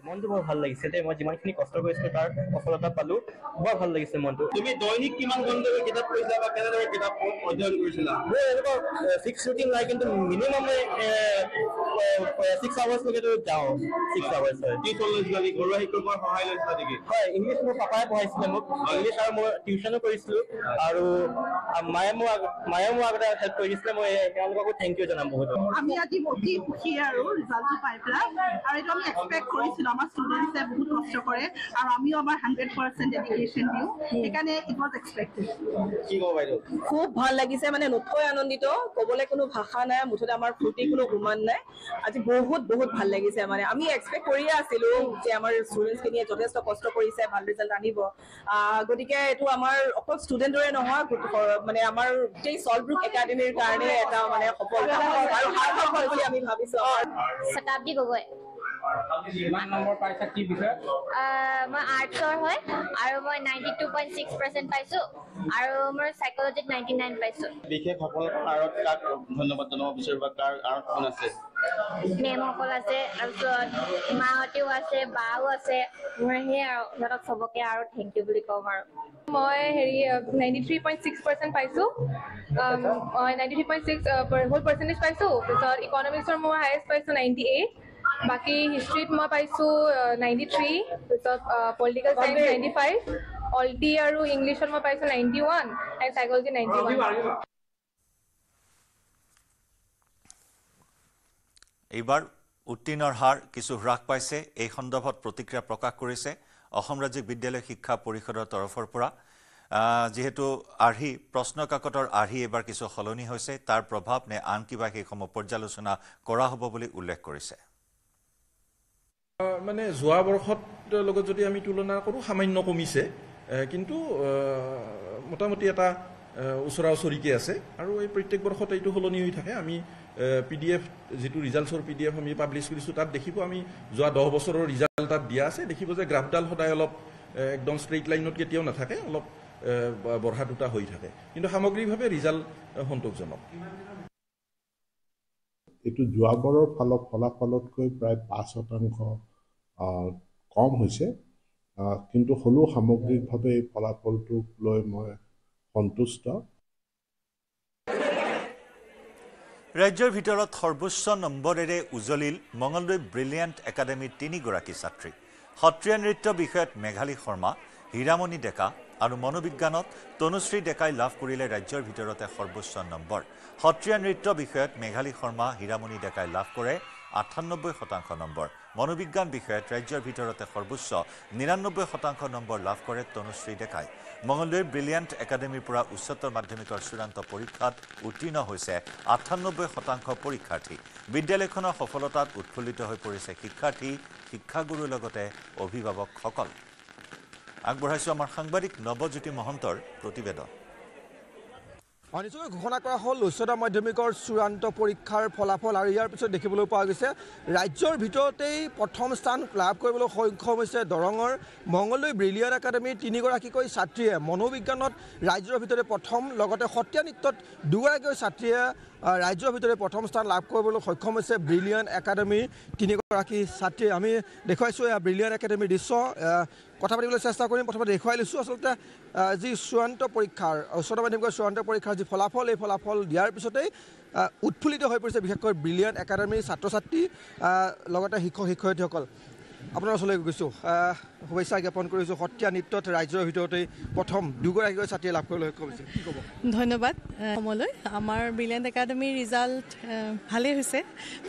S9: মনটো বৰ ভাল লাগিছে দেই মই যিমানখিনি কষ্ট কৰিছিলো তাৰ সফলতা পালো বৰ ভাল লাগিছে মনটো
S7: তুমি দৈনিক কিমান ঘণ্টাকৈ কিতাপ পঢ়িছা বা কেনেদৰে কিতাপ অধ্যয়ন কৰিছিলা
S9: মোৰ এনেকুৱা ফিক্স ৰুটিন নাই কিন্তু মিনিমাম 6 আৱাৰ্ছলৈকেতো যাওঁ 6 আৱাৰ্ছ হয়
S7: টিউচন লৈছিলা নেকি ঘৰুৱা শিক্ষকৰ সহায় লৈছিলা নেকি
S9: হয় ইংলিছ মোৰ পাপাই পঢ়াইছিলে মোক ইংলিছ আৰু মই টিউচনো কৰিছিলো আৰু মায়ে মোক আগতে হেল্প কৰি দিছিলে মই তেওঁলোককো থেংক ইউ জনাম বহুত
S8: আমি আজি অতি সুখী আৰু ৰিজাল্টটো পাই পেলাই আৰু এইটো আমি এক্সপেক্ট কৰিছিলো আমাৰ ষ্টুডেণ্টছে বহুত কষ্ট কৰে আৰু আমিও আমাৰ 100% ডেডিকেশ্যন দিওঁ সেইকাৰণে ইট ৱাজ এক্সপেক্টেড
S7: কি ক'ব বাইদেউ
S10: খুব ভাল লাগিছে মানে নথৈ আনন্দিত ক'বলৈ কোনো ভাষা নাই মুঠতে আমাৰ ফূৰ্তি কোনো গুমান নাই আজি বহুত ভাল লাগিছে মানে আমি এক্সপেক্ট কৰিয়ে আছিলো যে আমাৰ ষ্টুডেণ্টছখিনিয়ে যথেষ্ট কষ্ট কৰিছে ভাল ৰিজাল্ট আনিব গতিকে এইটো আমাৰ অকল ষ্টুডেণ্টৰে নহয় মানে আমাৰ গোটেই সল্টব্ৰুক একাডেমীৰ কাৰণে এটা মানে সফলতা আৰু সাৰ্থক হ'ল বুলি আমি ভাবিছো
S11: শতাব্দী গগৈ
S9: কিমান নম্বৰ পাইছা কি বিষয়
S11: মই আৰ্টছৰ হয় আৰু মই 92.6% পাইছো আৰু মোৰ সাইকোলজিত 99 পাইছো
S7: বিশেষ সফলতাৰ আঁৰত কাক ধন্যবাদ জনাব বিচাৰিব কাৰ আঁৰত কোন আছে
S11: মেমসকল আছে তাৰপিছত মাহঁতেও আছে বাও আছে মোৰ সেই আৰু সিহঁতক চবকে আৰু থেংক ইউ বুলি ক'ম আৰু
S8: মই 93.6% পাইছো 93.6 হোল পাৰ্চেণ্টেজ পাইছো তাৰপিছত ইকনমিক্সৰ মই হায়েষ্ট পাইছো 98 বাকি হিষ্ট্ৰীত মই পাইছো 93 তাৰপিছত পলিটিকেল সায়েন্স 95 অলটি আৰু ইংলিছত মই পাইছো 91 আৰু সাইকোলজি 91
S1: এইবাৰ উত্তীৰ্ণৰ হাৰ কিছু হ্ৰাস পাইছে এই সন্দৰ্ভত প্ৰতিক্ৰিয়া প্ৰকাশ কৰিছে অসম ৰাজ্যিক বিদ্যালয় শিক্ষা পৰিষদৰ তৰফৰ পৰা যেহেতু আৰ্হি প্ৰশ্নকাকতৰ আৰ্হি এবাৰ কিছু সলনি হৈছে তাৰ প্ৰভাৱ নে আন কিবা সেইসমূহ পৰ্যালোচনা কৰা হ'ব বুলি উল্লেখ কৰিছে
S5: মানে যোৱা বৰ্ষত লগত যদি আমি তুলনা কৰোঁ সামান্য কমিছে কিন্তু মোটামুটি এটা ওচৰা ওচৰিকে আছে আৰু এই প্ৰত্যেক বৰ্ষত এইটো সলনি হৈ থাকে আমি PDF যেটো ৰিজাল্টছৰ PDF আমি পাব্লিছ কৰিছো তাত দেখিব আমি যোৱা 10 বছৰৰ ৰিজাল্ট তাত দিয়া আছে দেখিব যে গ্ৰাফডাল সদায় অলপ একদম ষ্ট্ৰেইট লাইনত কেতিয়াও নাথাকে অলপ বঢ়া দুটা হৈ থাকে কিন্তু সামগ্ৰিকভাৱে ৰিজাল্ট সন্তোষজনক
S6: এইটো যোৱাবাৰৰ ফলাফলতকৈ প্ৰায় 5% কম হৈছে কিন্তু হলেও সামগ্ৰিকভাৱে এই ফলাফলটোক লৈ মই সন্তুষ্ট
S1: ৰাজ্যৰ ভিতৰত সৰ্বোচ্চ নম্বৰেৰে উজলিল মঙলদৈ ব্ৰিলিয়াণ্ট একাডেমীৰ 3 গৰাকী ছাত্ৰী সত্ৰীয়া নৃত্য বিষয়ত মেঘালী শৰ্মা হীৰামণি ডেকা আৰু মনোবিজ্ঞানত তনুশ্ৰী ডেকাই লাভ কৰিলে ৰাজ্যৰ ভিতৰতে সৰ্বোচ্চ নম্বৰ সত্ৰীয়া নৃত্য বিষয়ত মেঘালী শৰ্মা হীৰামণি ডেকাই লাভ কৰে ৯৮% নম্বৰ মনোবিজ্ঞান বিষয়ত ৰাজ্যৰ ভিতৰতে সৰ্বোচ্চ ৯৯% নম্বৰ লাভ কৰে তনুশ্ৰী ডেকাই মঙলদৈৰ ব্ৰিলিয়াণ্ট একাডেমীৰ পৰা উচ্চতৰ মাধ্যমিকৰ চূড়ান্ত পৰীক্ষাত উত্তীৰ্ণ হৈছে ৯৮% পৰীক্ষাৰ্থী বিদ্যালয়খনৰ সফলতাত উৎফুল্লিত হৈ পৰিছে শিক্ষাৰ্থী শিক্ষাগুৰুৰ লগতে অভিভাৱকসকল আগবঢ়াইছো আমাৰ সাংবাদিক নৱজ্যোতি মহন্তৰ প্ৰতিবেদন
S12: অনিশ্চয় ঘোষণা কৰা হ'ল উচ্চতৰ মাধ্যমিকৰ চূড়ান্ত পৰীক্ষাৰ ফলাফল আৰু ইয়াৰ পিছত দেখিবলৈ পোৱা গৈছে ৰাজ্যৰ ভিতৰতেই প্ৰথম স্থান লাভ কৰিবলৈ সক্ষম হৈছে দৰঙৰ মঙলদৈ ব্ৰিলিয়াণ্ট একাডেমীৰ ৩গৰাকীকৈ ছাত্ৰীয়ে মনোবিজ্ঞানত ৰাজ্যৰ ভিতৰতে প্ৰথম লগতে সত্ৰীয়া নৃত্যত দুগৰাকীকৈ ছাত্ৰীয়ে ৰাজ্যৰ ভিতৰতে প্ৰথম স্থান লাভ কৰিবলৈ সক্ষম হৈছে ব্ৰিলিয়াণ্ট একাডেমীৰ ৩গৰাকী ছাত্ৰীয়ে আমি দেখুৱাইছোঁ এয়া ব্ৰিলিয়াণ্ট একাডেমীৰ দৃশ্য কথা পাতিবলৈ চেষ্টা কৰিম প্ৰথমতে দেখুৱাই লৈছোঁ আচলতে যি চূড়ান্ত পৰীক্ষাৰ উচ্চতৰ মাধ্যমিকৰ চূড়ান্ত পৰীক্ষাৰ যি ফলাফল এই ফলাফল দিয়াৰ পিছতেই উৎফুল্লিত হৈ পৰিছে বিশেষকৈ ব্ৰিলিয়াণ্ট একাডেমীৰ ছাত্ৰ ছাত্ৰী লগতে শিক্ষক শিক্ষয়িত্ৰীসকল আপোনাৰ ওচৰলৈ গৈছোঁ শুভেচ্ছা জ্ঞাপন কৰিছোঁ সত্ৰীয়া নৃত্যত ৰাজ্যৰ ভিতৰতেই প্ৰথম দুগৰাকীকৈ ছাত্ৰীয়ে লাভ কৰিবলৈ সক্ষম হৈছে কি ক'ব
S13: ধন্যবাদ সমলৈ আমাৰ ব্ৰিলিয়াণ্ট একাডেমীৰ ৰিজাল্ট ভালেই হৈছে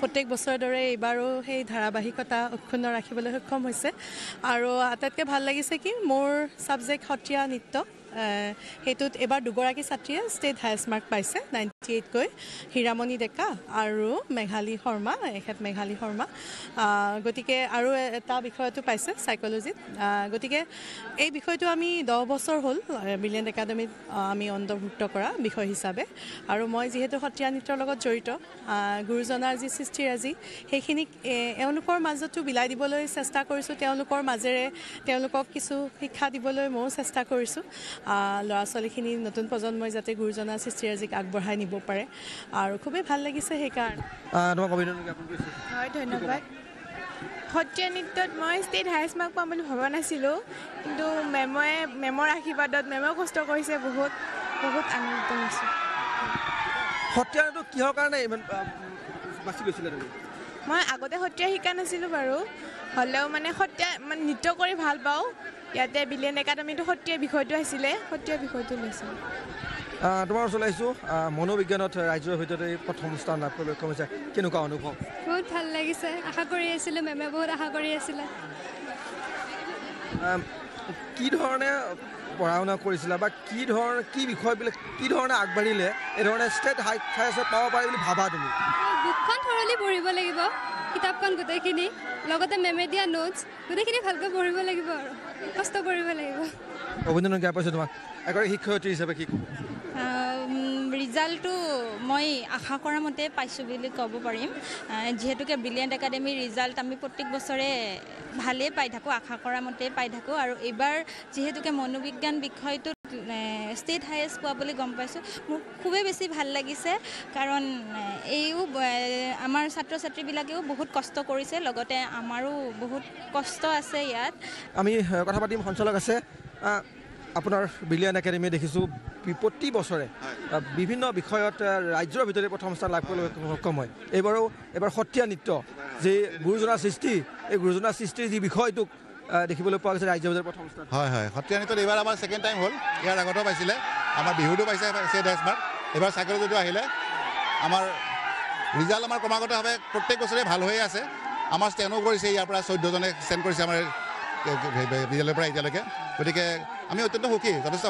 S13: প্ৰত্যেক বছৰৰ দৰে এইবাৰো সেই ধাৰাবাহিকতা অক্ষুণ্ণ ৰাখিবলৈ সক্ষম হৈছে আৰু আটাইতকৈ ভাল লাগিছে কি মোৰ ছাবজেক্ট সত্ৰীয়া নৃত্য সেইটোত এবাৰ দুগৰাকী ছাত্ৰীয়ে ষ্টেট হায়েষ্ট মাৰ্ক পাইছে 98কৈ হীৰামণি ডেকা আৰু মেঘালী শৰ্মা মেঘালী শৰ্মা গতিকে আৰু এটা বিষয়টো পাইছে সাইকোলজিত গতিকে এই বিষয়টো আমি 10 বছৰ হ'ল ব্ৰিলিয়াণ্ট একাডেমীত আমি অন্তৰ্ভুক্ত কৰা বিষয় হিচাপে আৰু মই যিহেতু সত্ৰীয়া নৃত্যৰ লগত জড়িত গুৰুজনাৰ যি সৃষ্টিৰাজি সেইখিনিক এওঁলোকৰ মাজতো বিলাই দিবলৈ চেষ্টা কৰিছোঁ তেওঁলোকৰ মাজেৰে তেওঁলোকক কিছু শিক্ষা দিবলৈ ময়ো চেষ্টা কৰিছোঁ ল'ৰা ছোৱালীখিনি নতুন প্ৰজন্মই যাতে গুৰুজনাৰ সৃষ্টিৰাজিক আগবঢ়াই নিব পাৰে আৰু খুবেই ভাল লাগিছে সেইকাৰণে
S12: তোমাক অভিনন্দন জ্ঞাপন কৰিছোঁ
S14: হয় ধন্যবাদ সত্ৰীয়া নৃত্যত মই ষ্টেট হায়েষ্ট মাৰ্ক পাম বুলি ভবা নাছিলোঁ কিন্তু মেমৰ আশীৰ্বাদত মেমেও কষ্ট কৰিছে বহুত আনন্দিত হৈছোঁ
S12: সত্ৰীয়া নৃত্য কিহৰ কাৰণে ইমান বাছি গৈছিলে তুমি
S14: মই আগতে সত্ৰীয়া শিকা নাছিলোঁ বাৰু হ'লেও মানে সত্ৰীয়া মানে নৃত্য কৰি ভাল পাওঁ ইয়াতে ব্ৰিলিয়াণ্ট একাডেমীটো সত্ৰীয়া বিষয়টো আছিলে সত্ৰীয়া বিষয়টো লৈছিলোঁ
S12: তোমাৰ ওচৰলৈ আহিছোঁ মনোবিজ্ঞানত ৰাজ্যৰ ভিতৰতে প্ৰথম স্থান লাভ কৰিবলৈ সক্ষম হৈছে কেনেকুৱা অনুভৱ
S15: বহুত ভাল লাগিছে আশা কৰি আছিলোঁ মেমে বহুত আশা কৰি আছিলে
S12: কি ধৰণে পঢ়া শুনা কৰিছিলা বা কি বিষয়বিলাক কি ধৰণে আগবাঢ়িলে এই ধৰণে ষ্টেট হায়েষ্ট পাব পাৰে বুলি ভাবা তুমি
S15: বুকখন থৰলি পঢ়িব লাগিব কিতাপখন গোটেইখিনি লগতে মেমে দিয়া নোটছ গোটেইখিনি ভালকৈ পঢ়িব লাগিব আৰু কষ্ট কৰিব লাগিব
S12: অভিনন্দন জ্ঞাপন কৰিছোঁ তোমাক এগৰাকী শিক্ষয়িত্ৰী হিচাপে কি ক'ব
S16: ৰিজাল্টটো মই আশা কৰা মতে পাইছোঁ বুলি ক'ব পাৰিম যিহেতুকে ব্ৰিলিয়াণ্ট একাডেমীৰ ৰিজাল্ট আমি প্ৰত্যেক বছৰে ভালেই পাই থাকোঁ আশা কৰা মতে পাই থাকোঁ আৰু এইবাৰ যিহেতুকে মনোবিজ্ঞান বিষয়টোত ষ্টেট হায়েষ্ট পোৱা বুলি গম পাইছোঁ মোৰ খুবেই বেছি ভাল লাগিছে কাৰণ এইও আমাৰ ছাত্ৰ ছাত্ৰীবিলাকেও বহুত কষ্ট কৰিছে লগতে আমাৰো বহুত কষ্ট আছে ইয়াত
S12: আমি কথা পাতিম সঞ্চালক আছে আপোনাৰ ব্ৰিলিয়াণ্ট একাডেমী দেখিছোঁ প্ৰতি বছৰে বিভিন্ন বিষয়ত ৰাজ্যৰ ভিতৰতে প্ৰথম স্থান লাভ কৰিবলৈ সক্ষম হয় এইবাৰ সত্ৰীয়া নৃত্য যি গুৰুজনাৰ সৃষ্টি এই গুৰুজনাৰ সৃষ্টিৰ যি বিষয়টোক দেখিবলৈ পোৱা গৈছে ৰাজ্যৰ ভিতৰত প্ৰথম স্থান
S17: হয় সত্ৰীয়া নৃত্যত এইবাৰ আমাৰ ছেকেণ্ড টাইম হ'ল ইয়াৰ আগতেও পাইছিলে আমাৰ বিহুটো পাইছে ষ্টেট হায়েষ্ট মাৰ্ক এইবাৰ সাইকোলজিটো আহিলে আমাৰ ৰিজাল্ট আমাৰ ক্ৰমাগতভাৱে প্ৰত্যেক বছৰে ভাল হৈ আছে আমাৰ ষ্টেনো কৰিছে ইয়াৰ পৰা 14জনে ষ্টেণ্ড কৰিছে আমাৰ বিদ্যালয়ৰ পৰা এতিয়ালৈকে গতিকে আমি অত্যন্ত সুখী যথেষ্ট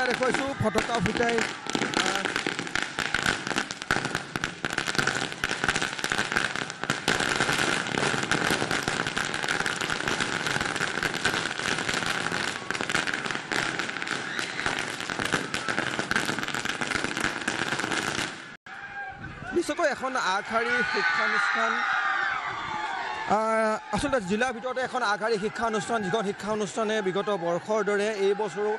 S12: দেখুৱাইছোঁ ফটকা ফুটাই নিশ্চয়কৈ এখন আগশাৰীৰ শিক্ষানুষ্ঠান আচলতে জিলাৰ ভিতৰতে এখন আগশাৰীৰ শিক্ষানুষ্ঠান যিখন শিক্ষানুষ্ঠানে বিগত বৰ্ষৰ দৰে এই বছৰো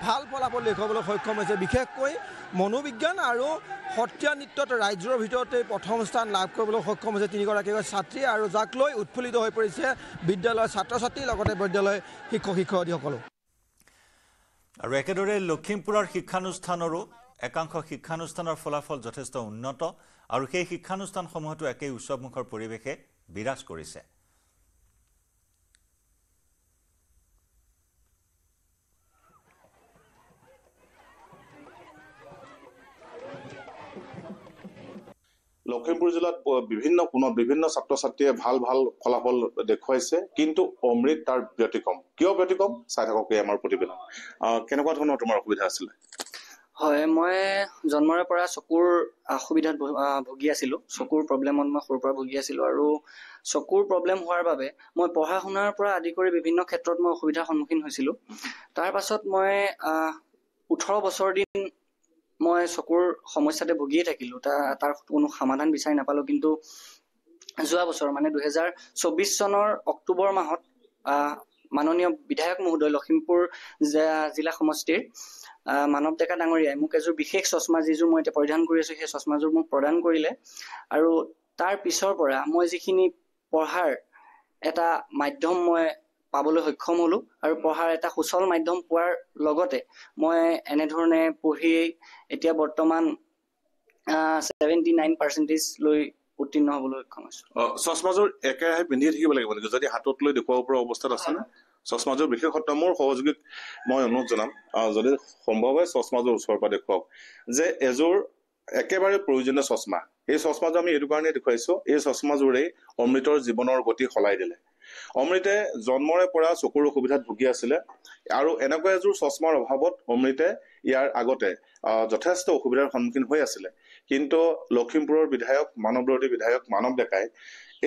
S12: ভাল ফলাফল দেখুৱাবলৈ সক্ষম হৈছে বিশেষকৈ মনোবিজ্ঞান আৰু সত্ৰীয়া নৃত্যত ৰাজ্যৰ ভিতৰতে প্ৰথম স্থান লাভ কৰিবলৈ সক্ষম হৈছে 3গৰাকীকৈ ছাত্ৰী আৰু যাক লৈ উৎফুল্লিত হৈ পৰিছে বিদ্যালয়ৰ ছাত্ৰ ছাত্ৰী লগতে বিদ্যালয়ৰ শিক্ষক শিক্ষয়িত্ৰীসকলো
S1: আৰু একেদৰে লখিমপুৰৰ শিক্ষানুষ্ঠানৰো একাংশ শিক্ষানুষ্ঠানৰ ফলাফল যথেষ্ট উন্নত আৰু সেই শিক্ষানুষ্ঠানসমূহতো একেই উৎসৱমুখৰ পৰিৱেশে বিৰাজ কৰিছে
S18: লখিমপুৰ জিলাত বিভিন্ন কোণত বিভিন্ন ছাত্ৰ ছাত্ৰীয়ে ভাল ভাল ফলাফল দেখুৱাইছে কিন্তু অমৃত তাৰ ব্যতিক্ৰম কিয় ব্যতিক্ৰম চাই থাকক আমাৰ প্ৰতিবেদন কেনেকুৱা ধৰণৰ তোমাৰ অসুবিধা আছিলে
S19: হয় মই জন্মৰে পৰা চকুৰ অসুবিধাত ভুগি আছিলোঁ চকুৰ প্ৰব্লেমত মই সৰুৰ পৰা ভুগি আছিলোঁ আৰু চকুৰ প্ৰব্লেম হোৱাৰ বাবে মই পঢ়া শুনাৰ পৰা আদি কৰি বিভিন্ন ক্ষেত্ৰত মই অসুবিধাৰ সন্মুখীন হৈছিলোঁ তাৰ পাছত মই 18 বছৰ দিন মই চকুৰ সমস্যাতে ভুগিয়ে থাকিলোঁ তাৰ কোনো সমাধান বিচাৰি নাপালোঁ কিন্তু যোৱা বছৰ মানে 2024 চনৰ অক্টোবৰ মাহত মাননীয় বিধায়ক মহোদয় লখিমপুৰ জিলা সমষ্টিৰ মানৱ ডেকা ডাঙৰীয়াই মোক এযোৰ বিশেষ চশমা যিযোৰ মই এতিয়া পৰিধান কৰি আছোঁ সেই চশমাযোৰ মোক প্ৰদান কৰিলে আৰু তাৰ পিছৰ পৰা মই যিখিনি পঢ়াৰ এটা মাধ্যম মই পাবলৈ সক্ষম হলো আৰু পঢ়াৰ এটা সুচল মাধ্যম পোৱাৰ লগতে মই এনেধৰণে পঢ়ি এতিয়া বৰ্তমান 79% লৈ উত্তীৰ্ণ হ'বলৈ সক্ষম হৈছো
S18: চশমাযোৰ একেৰাহে পিন্ধি থাকিব লাগিব নেকি যদি হাতত লৈ দেখুৱাব পৰা অৱস্থাত আছে না চশমাযোৰ বিশেষত্ব মোৰ সহযোগীক মই অনুৰোধ জনাম যদি সম্ভৱ হয় চশমাযোৰ ওচৰৰ পৰা দেখুৱাওক যে এযোৰ একেবাৰে প্ৰয়োজনীয় চশমা এই চশমাযোৰ আমি এইটো কাৰণে দেখুৱাইছো এই চশমাযোৰে অমৃতৰ জীৱনৰ গতি সলাই দিলে অমৃতে জন্মৰে পৰা চকুৰ অসুবিধাত ভুগি আছিলে আৰু এনেকুৱা এযোৰ চশমাৰ অভাৱত অমৃতে ইয়াৰ আগতে যথেষ্ট অসুবিধাৰ সন্মুখীন হৈ আছিলে কিন্তু লখিমপুৰৰ বিধায়ক মানৱদৰ্দী বিধায়ক মানৱ ডেকাই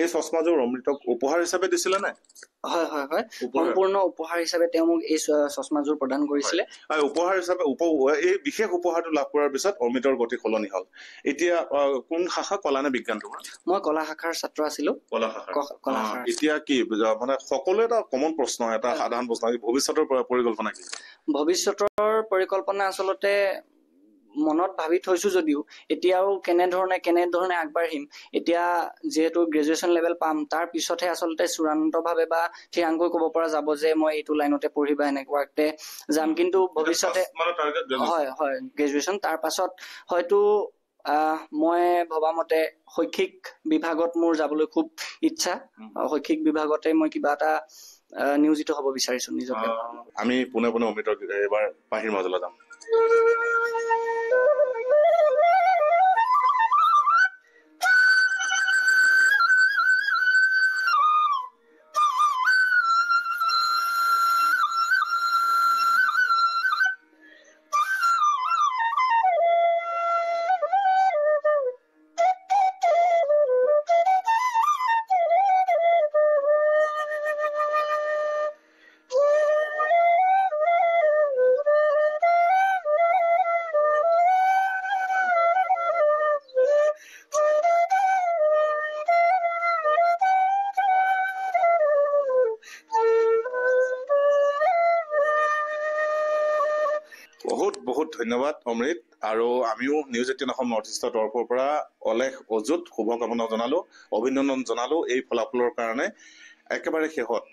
S18: এই চশমাযোৰ অমৃতক উপহাৰ হিচাপে দিছিলে নে
S19: হয় হয় হয় সম্পূৰ্ণ উপহাৰ হিচাপে তেওঁ মোক এই চশমাযোৰ প্ৰদান কৰিছিলে
S18: আৰু উপহাৰ হিচাপে এই বিশেষ উপহাৰটো লাভ কৰাৰ পিছত অমৃতৰ গতি সলনি হ'ল এতিয়া কোন শাখা কলা নে বিজ্ঞান তোমাৰ
S19: মই কলা শাখাৰ ছাত্ৰ আছিলো
S18: কলা শাখা এতিয়া কি মানে সকলো এটা কমন প্ৰশ্ন এটা সাধাৰণ প্ৰশ্ন ভৱিষ্যতৰ পৰিকল্পনা কি
S19: ভৱিষ্যতৰ পৰিকল্পনা আচলতে মনত ভাবি থৈছো যদিও এতিয়াও কেনেধৰণে আগবাঢ়িম এতিয়া যেহেতু গ্ৰেজুৱেচন লেভেল পাম তাৰ পিছতহে আচলতে চূড়ান্তভাৱে বা থিৰাংকৈ ক'ব পৰা যাব যে মই এইটো লাইনতে পঢ়িবা এনেকুৱাকে যাম কিন্তু ভৱিষ্যতে হয় হয় গ্ৰেজুৱেচন তাৰ পাছত হয়তো মই ভবা মতে শৈক্ষিক বিভাগত মোৰ যাবলৈ খুব ইচ্ছা শৈক্ষিক বিভাগতে মই কিবা এটা নিয়োজিত হ'ব বিচাৰিছো নিজকে
S18: আমি পুনে অমৃতৰ এবাৰ বাহিৰ মাজলৈ যাম বহুত ধন্যবাদ অমৃত আৰু আমিও নিউজ 18 অসম নৰ্থ ইষ্টৰ তৰফৰ পৰা অলেখ অযুত শুভকামনা জনালো অভিনন্দন জনালো এই ফলাফলৰ কাৰণে একেবাৰে শেষত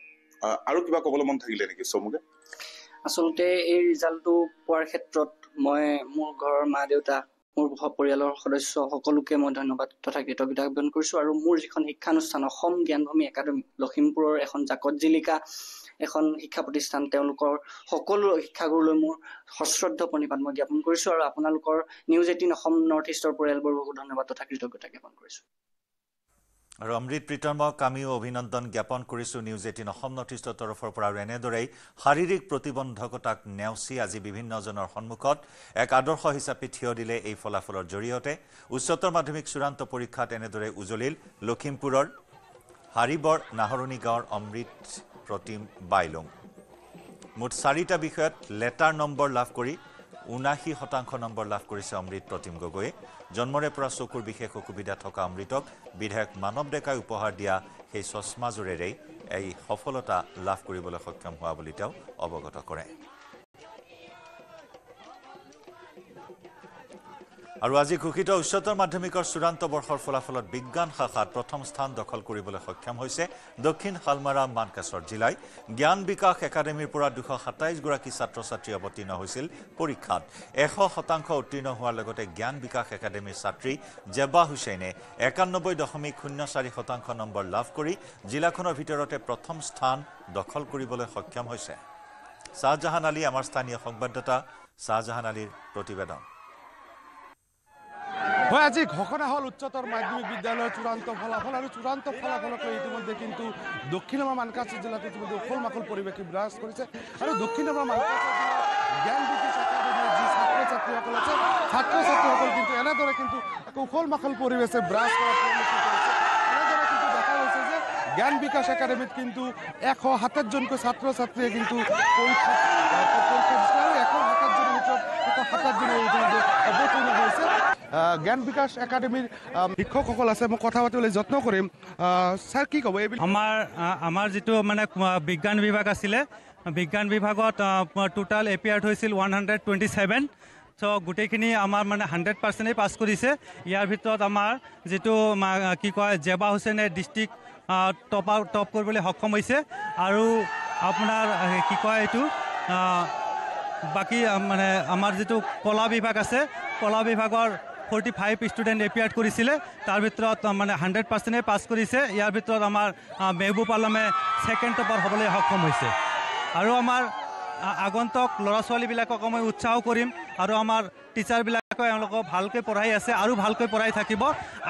S18: আৰু কিবা ক'বলৈ মন থাকিলে নেকি চমুকে
S19: আচলতে এই ৰিজাল্টটো পোৱাৰ ক্ষেত্ৰত মই মোৰ ঘৰৰ মা দেউতা মোৰ পৰিয়ালৰ সদস্য সকলোকে মই ধন্যবাদ তথা কৃতজ্ঞতা জ্ঞাপন কৰিছো আৰু মোৰ যিখন শিক্ষানুষ্ঠান অসম জ্ঞানভূমি একাডেমী লখিমপুৰৰ এখন জাকত জিলিকা এখন শিক্ষা প্ৰতিষ্ঠান তেওঁলোকৰ সকলো শিক্ষাগুৰুলৈ মোৰ সশ্ৰদ্ধ প্ৰণিপাত মই জ্ঞাপন কৰিছো আৰু আপোনালোকৰ নিউজ 18 অসম নৰ্থ ইষ্টৰ পৰিয়ালবৰ্গকো ধন্যবাদ তথা কৃতজ্ঞতা জ্ঞাপন কৰিছো
S1: আৰু অমৃত প্ৰীতমক আমিও অভিনন্দন জ্ঞাপন কৰিছো নিউজ 18 অসম নৰ্থ ইষ্টৰ তৰফৰ পৰা আৰু এনেদৰেই শাৰীৰিক প্ৰতিবন্ধকতাক নেওচি আজি বিভিন্নজনৰ সন্মুখত এক আদৰ্শ হিচাপে থিয় দিলে এই ফলাফলৰ জৰিয়তে উচ্চতৰ মাধ্যমিক চূড়ান্ত পৰীক্ষাত এনেদৰে উজলিল লখিমপুৰৰ হাৰিবৰ নাহৰণি গাঁৱৰ অমৃত প্ৰতিম বাইলুং মুঠ 4টা বিষয়ত লেটাৰ নম্বৰ লাভ কৰি 79% নম্বৰ লাভ কৰিছে অমৃত প্ৰতিম গগৈয়ে জন্মৰে পৰা চকুৰ বিশেষ অসুবিধা থকা অমৃতক বিধায়ক মানৱ ডেকাই উপহাৰ দিয়া সেই চশমাযোৰেৰেই এই সফলতা লাভ কৰিবলৈ সক্ষম হোৱা বুলি তেওঁ অৱগত কৰে আৰু আজি ঘোষিত উচ্চতৰ মাধ্যমিকৰ চূড়ান্ত বৰ্ষৰ ফলাফলত বিজ্ঞান শাখাত প্ৰথম স্থান দখল কৰিবলৈ সক্ষম হৈছে দক্ষিণ হালমাৰা মানকাছৰ জিলাই জ্ঞান বিকাশ একাডেমীৰ পৰা 227 গৰাকী ছাত্ৰ ছাত্ৰী অৱতীৰ্ণ হৈছিল পৰীক্ষাত 100% উত্তীৰ্ণ হোৱাৰ লগতে জ্ঞান বিকাশ একাডেমীৰ ছাত্ৰী জেবা হুছেইনে 91.04% নম্বৰ লাভ কৰি জিলাখনৰ ভিতৰতে প্ৰথম স্থান দখল কৰিবলৈ সক্ষম হৈছে শাহজাহান আলী আমাৰ স্থানীয় সংবাদদাতা শাহজাহান আলীৰ প্ৰতিবেদন
S20: হয় আজি ঘোষণা হল উচ্চতৰ মাধ্যমিক বিদ্যালয়ৰ চূড়ান্ত ফলাফল আৰু চূড়ান্ত ফলাফলক লৈ ইতিমধ্যে কিন্তু দক্ষিণ আমাৰ মানকাছাৰ জিলাত ইতিমধ্যে উখল মাখল পৰিৱেশ বিৰাজ কৰিছে আৰু দক্ষিণ আমাৰ মানকাছাৰ জিলাৰ জ্ঞান বিকাশ একাডেমীৰ যি ছাত্ৰ ছাত্ৰীসকল আছে ছাত্ৰ ছাত্ৰীসকল কিন্তু এনেদৰে কিন্তু উখল মাখল পৰিৱেশে বিৰাজ কৰা পৰিলক্ষিত হৈছে এনেদৰে কিন্তু দেখা গৈছে যে জ্ঞান বিকাশ একাডেমীত কিন্তু 127জনকৈ ছাত্ৰ ছাত্ৰীয়ে কিন্তু পৰীক্ষা দিছে আৰু 127জনৰ ভিতৰত 127জনে ইতিমধ্যে অৱতীৰ্ণ হৈছে জ্ঞান বিকাশ একাডেমীৰ শিক্ষকসকল আছে মই কথা পাতিবলৈ যত্ন কৰিম ছাৰ কি ক'ব এই
S21: আমাৰ যিটো মানে বিজ্ঞান বিভাগ আছিলে বিজ্ঞান বিভাগত টোটাল এপিয়াৰ্ড হৈছিল 127 চ' গোটেইখিনি আমাৰ মানে 100%এই পাছ কৰিছে ইয়াৰ ভিতৰত আমাৰ যিটো কি কয় জেবা হুছেইনে ডিষ্ট্ৰিক্ট টপ কৰিবলৈ সক্ষম হৈছে আৰু আপোনাৰ কি কয় এইটো বাকী মানে আমাৰ যিটো কলা বিভাগ আছে কলা বিভাগৰ 45 ষ্টুডেণ্ট এপিয়াৰ্ড কৰিছিলে তাৰ ভিতৰত মানে 100%এই পাছ কৰিছে ইয়াৰ ভিতৰত আমাৰ মেহবুব আলমে ছেকেণ্ড টপাৰ হ'বলৈ সক্ষম হৈছে আৰু আমাৰ আগন্তুক ল'ৰা ছোৱালীবিলাকক মই উৎসাহ কৰিম আৰু আমাৰ টিচাৰবিলাকে এওঁলোকক ভালকৈ পঢ়াই আছে আৰু ভালকৈ পঢ়াই থাকিব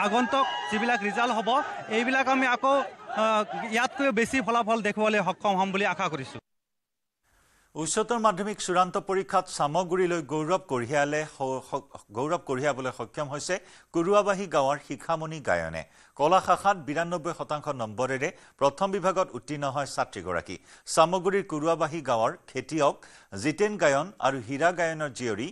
S21: আগন্তুক যিবিলাক ৰিজাল্ট হ'ব এইবিলাক আমি আকৌ ইয়াতকৈ বেছি ফলাফল দেখুৱাবলৈ সক্ষম হ'ম বুলি আশা কৰিছোঁ
S1: উচ্চতৰ মাধ্যমিক চূড়ান্ত পৰীক্ষাত সামগুৰিলৈ গৌৰৱ কঢ়িয়াবলৈ সক্ষম হৈছে কুৰুৱাবাহী গাঁৱৰ শিখামণি গায়নে কলা শাখাত 92% নম্বৰেৰে প্ৰথম বিভাগত উত্তীৰ্ণ হয় ছাত্ৰীগৰাকী সামগুৰিৰ কুৰুৱাবাহী গাঁৱৰ খেতিয়ক জিতেন গায়ন আৰু হীৰা গায়নৰ জীয়ৰী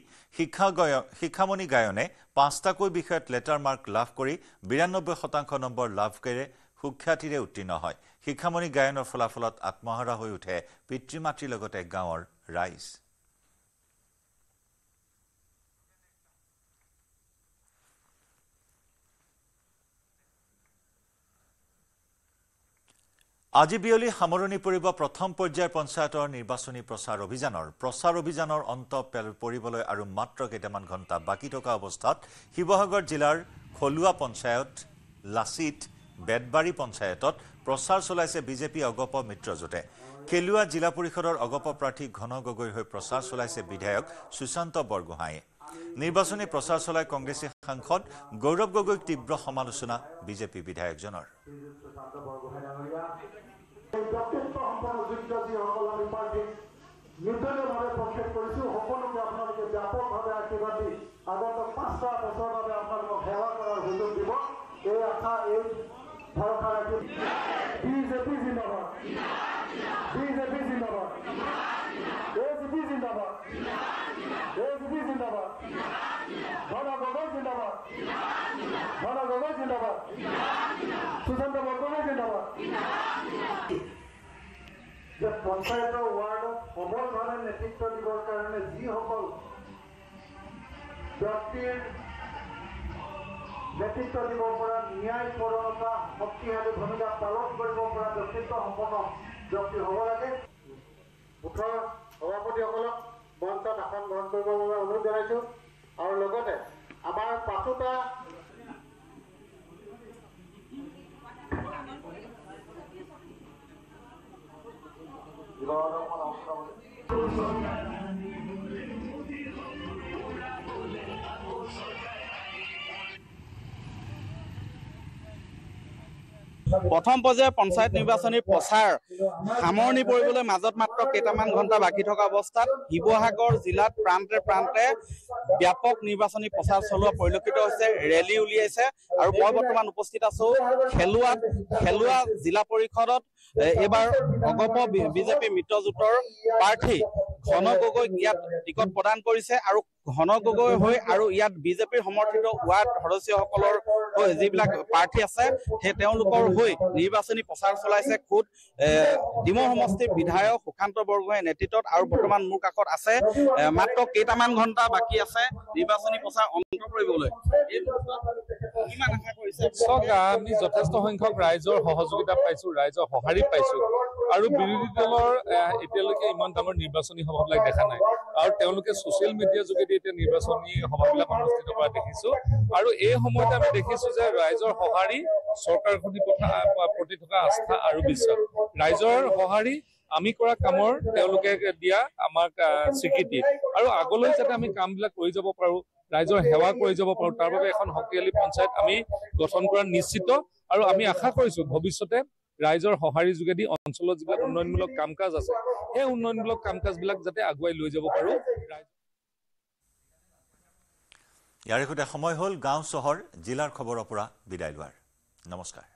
S1: শিখামণি গায়নে 5টাকৈ বিষয়ত লেটাৰ মাৰ্ক লাভ কৰি 92% নম্বৰ লাভ কৰে সুখ্যাতিৰে উত্তীৰ্ণ হয় শিখামণি গায়নৰ ফলাফলত আত্মহাৰা হৈ উঠে পিতৃ মাতৃৰ লগতে গাঁৱৰ ৰাইজ আজি বিয়লি সামৰণি পৰিব প্ৰথম পৰ্যায়ৰ পঞ্চায়তৰ নিৰ্বাচনী প্ৰচাৰ অভিযানৰ অন্ত পৰিবলৈ আৰু মাত্ৰ কেইটামান ঘণ্টা বাকি থকা অৱস্থাত শিৱসাগৰ জিলাৰ খলুৱা পঞ্চায়ত লাচিত বেদবাৰী পঞ্চায়তত প্ৰচাৰ চলাইছে বিজেপি অগপ মিত্ৰজোঁটে খেলুৱা জিলা পৰিষদৰ অগপ প্ৰাৰ্থী ঘন গগৈৰ হৈ প্ৰচাৰ চলাইছে বিধায়ক সুশান্ত বৰগোহাঁয়ে নিৰ্বাচনী প্ৰচাৰ চলাই কংগ্ৰেছী সাংসদ গৌৰৱ গগৈক তীব্ৰ সমালোচনা বিজেপি বিধায়কজনৰ
S22: BJP जिंदाबाद BJP जिंदाबाद ACP जिंदाबाद ACP जिंदाबाद घन गगৈ जिंदाबाद घन गगৈ जिंदाबाद सुशांत बरगोहाঁই जिंदाबाद যে পঞ্চায়তৰ ৱাৰ্ডত সবলভাৱে নেতৃত্ব দিবৰ কাৰণে যিসকল ব্যক্তিৰ নেতৃত্ব দিব পৰা ন্যায় পৰণতা শক্তিশালী ভূমিকা পালন কৰিব পৰা ব্যক্তিত্ব সম্পন্ন ব্যক্তি হ'ব লাগে 18 সভাপতিসকলক মঞ্চত আসন গ্ৰহণ কৰিবৰ বাবে অনুৰোধ জনাইছোঁ আৰু লগতে আমাৰ পাঁচোটা
S7: প্ৰথম পৰ্যায়ৰ পঞ্চায়ত নিৰ্বাচনী প্ৰচাৰ সামৰণি পৰিবলৈ মাজত মাত্ৰ কেইটামান ঘণ্টা বাকী থকা অৱস্থাত শিৱসাগৰ জিলাত প্ৰান্তে প্ৰান্তে ব্যাপক নিৰ্বাচনী প্ৰচাৰ চলোৱা পৰিলক্ষিত হৈছে ৰেলী উলিয়াইছে আৰু মই বৰ্তমান উপস্থিত আছো খেলুৱা জিলা পৰিষদত এইবাৰ অগপ বিজেপি মিত্ৰজোঁটৰ প্ৰাৰ্থী ঘন গগৈক ইয়াত টিকট প্ৰদান কৰিছে আৰু ঘন গগৈ হৈ আৰু ইয়াত বিজেপিৰ সমৰ্থিত ৱাৰ্ড সদস্যসকলৰ যিবিলাক প্ৰাৰ্থী আছে সেই তেওঁলোকৰ হৈ নিৰ্বাচনী প্ৰচাৰ চলাইছে খুদ ডিমৌ সমষ্টিৰ বিধায়ক সুশান্ত বৰগোহাঁইৰ নেতৃত্বত আৰু বৰ্তমান মোৰ কাষত আছে মাত্ৰ কেইটামান ঘণ্টা বাকী আছে নিৰ্বাচনী প্ৰচাৰ অন্ত কৰিবলৈ কিমান আশা কৰিছে
S23: আমি যথেষ্ট সংখ্যক ৰাইজৰ সহযোগিতা পাইছো ৰাইজৰ সঁহাৰি পাইছো আৰু বিৰোধী দলৰ এতিয়ালৈকে ইমান ডাঙৰ নিৰ্বাচনী সভাবিলাক দেখা নাই আৰু তেওঁলোকে ছচিয়েল মিডিয়াৰ যোগেদি এতিয়া নিৰ্বাচনী সভাবিলাক অনুষ্ঠিত কৰা দেখিছো আৰু এই সময়তে আমি দেখিছো যে ৰাইজৰ সঁহাৰি চৰকাৰখনৰ প্ৰতি থকা আস্থা আৰু বিশ্বাস ৰাইজৰ সঁহাৰি আমি কৰা কামৰ তেওঁলোকে দিয়া আমাক স্বীকৃতি আৰু আগলৈ যাতে আমি কামবিলাক কৰি যাব পাৰো ৰাইজৰ সেৱা কৰি যাব পাৰোঁ তাৰ বাবে এখন শক্তিশালী পঞ্চায়ত আমি গঠন কৰা নিশ্চিত আৰু আমি আশা কৰিছোঁ ভৱিষ্যতে ৰাইজৰ সঁহাৰিৰ যোগেদি অঞ্চলত যিবিলাক উন্নয়নমূলক কাম কাজ আছে সেই উন্নয়নমূলক কাম কাজবিলাক যাতে আগুৱাই লৈ যাব পাৰোঁ।
S1: ইয়াৰ সৈতে সময় হ'ল গাঁও চহৰ জিলাৰ খবৰৰ পৰা বিদায় লোৱাৰ। নমস্কাৰ।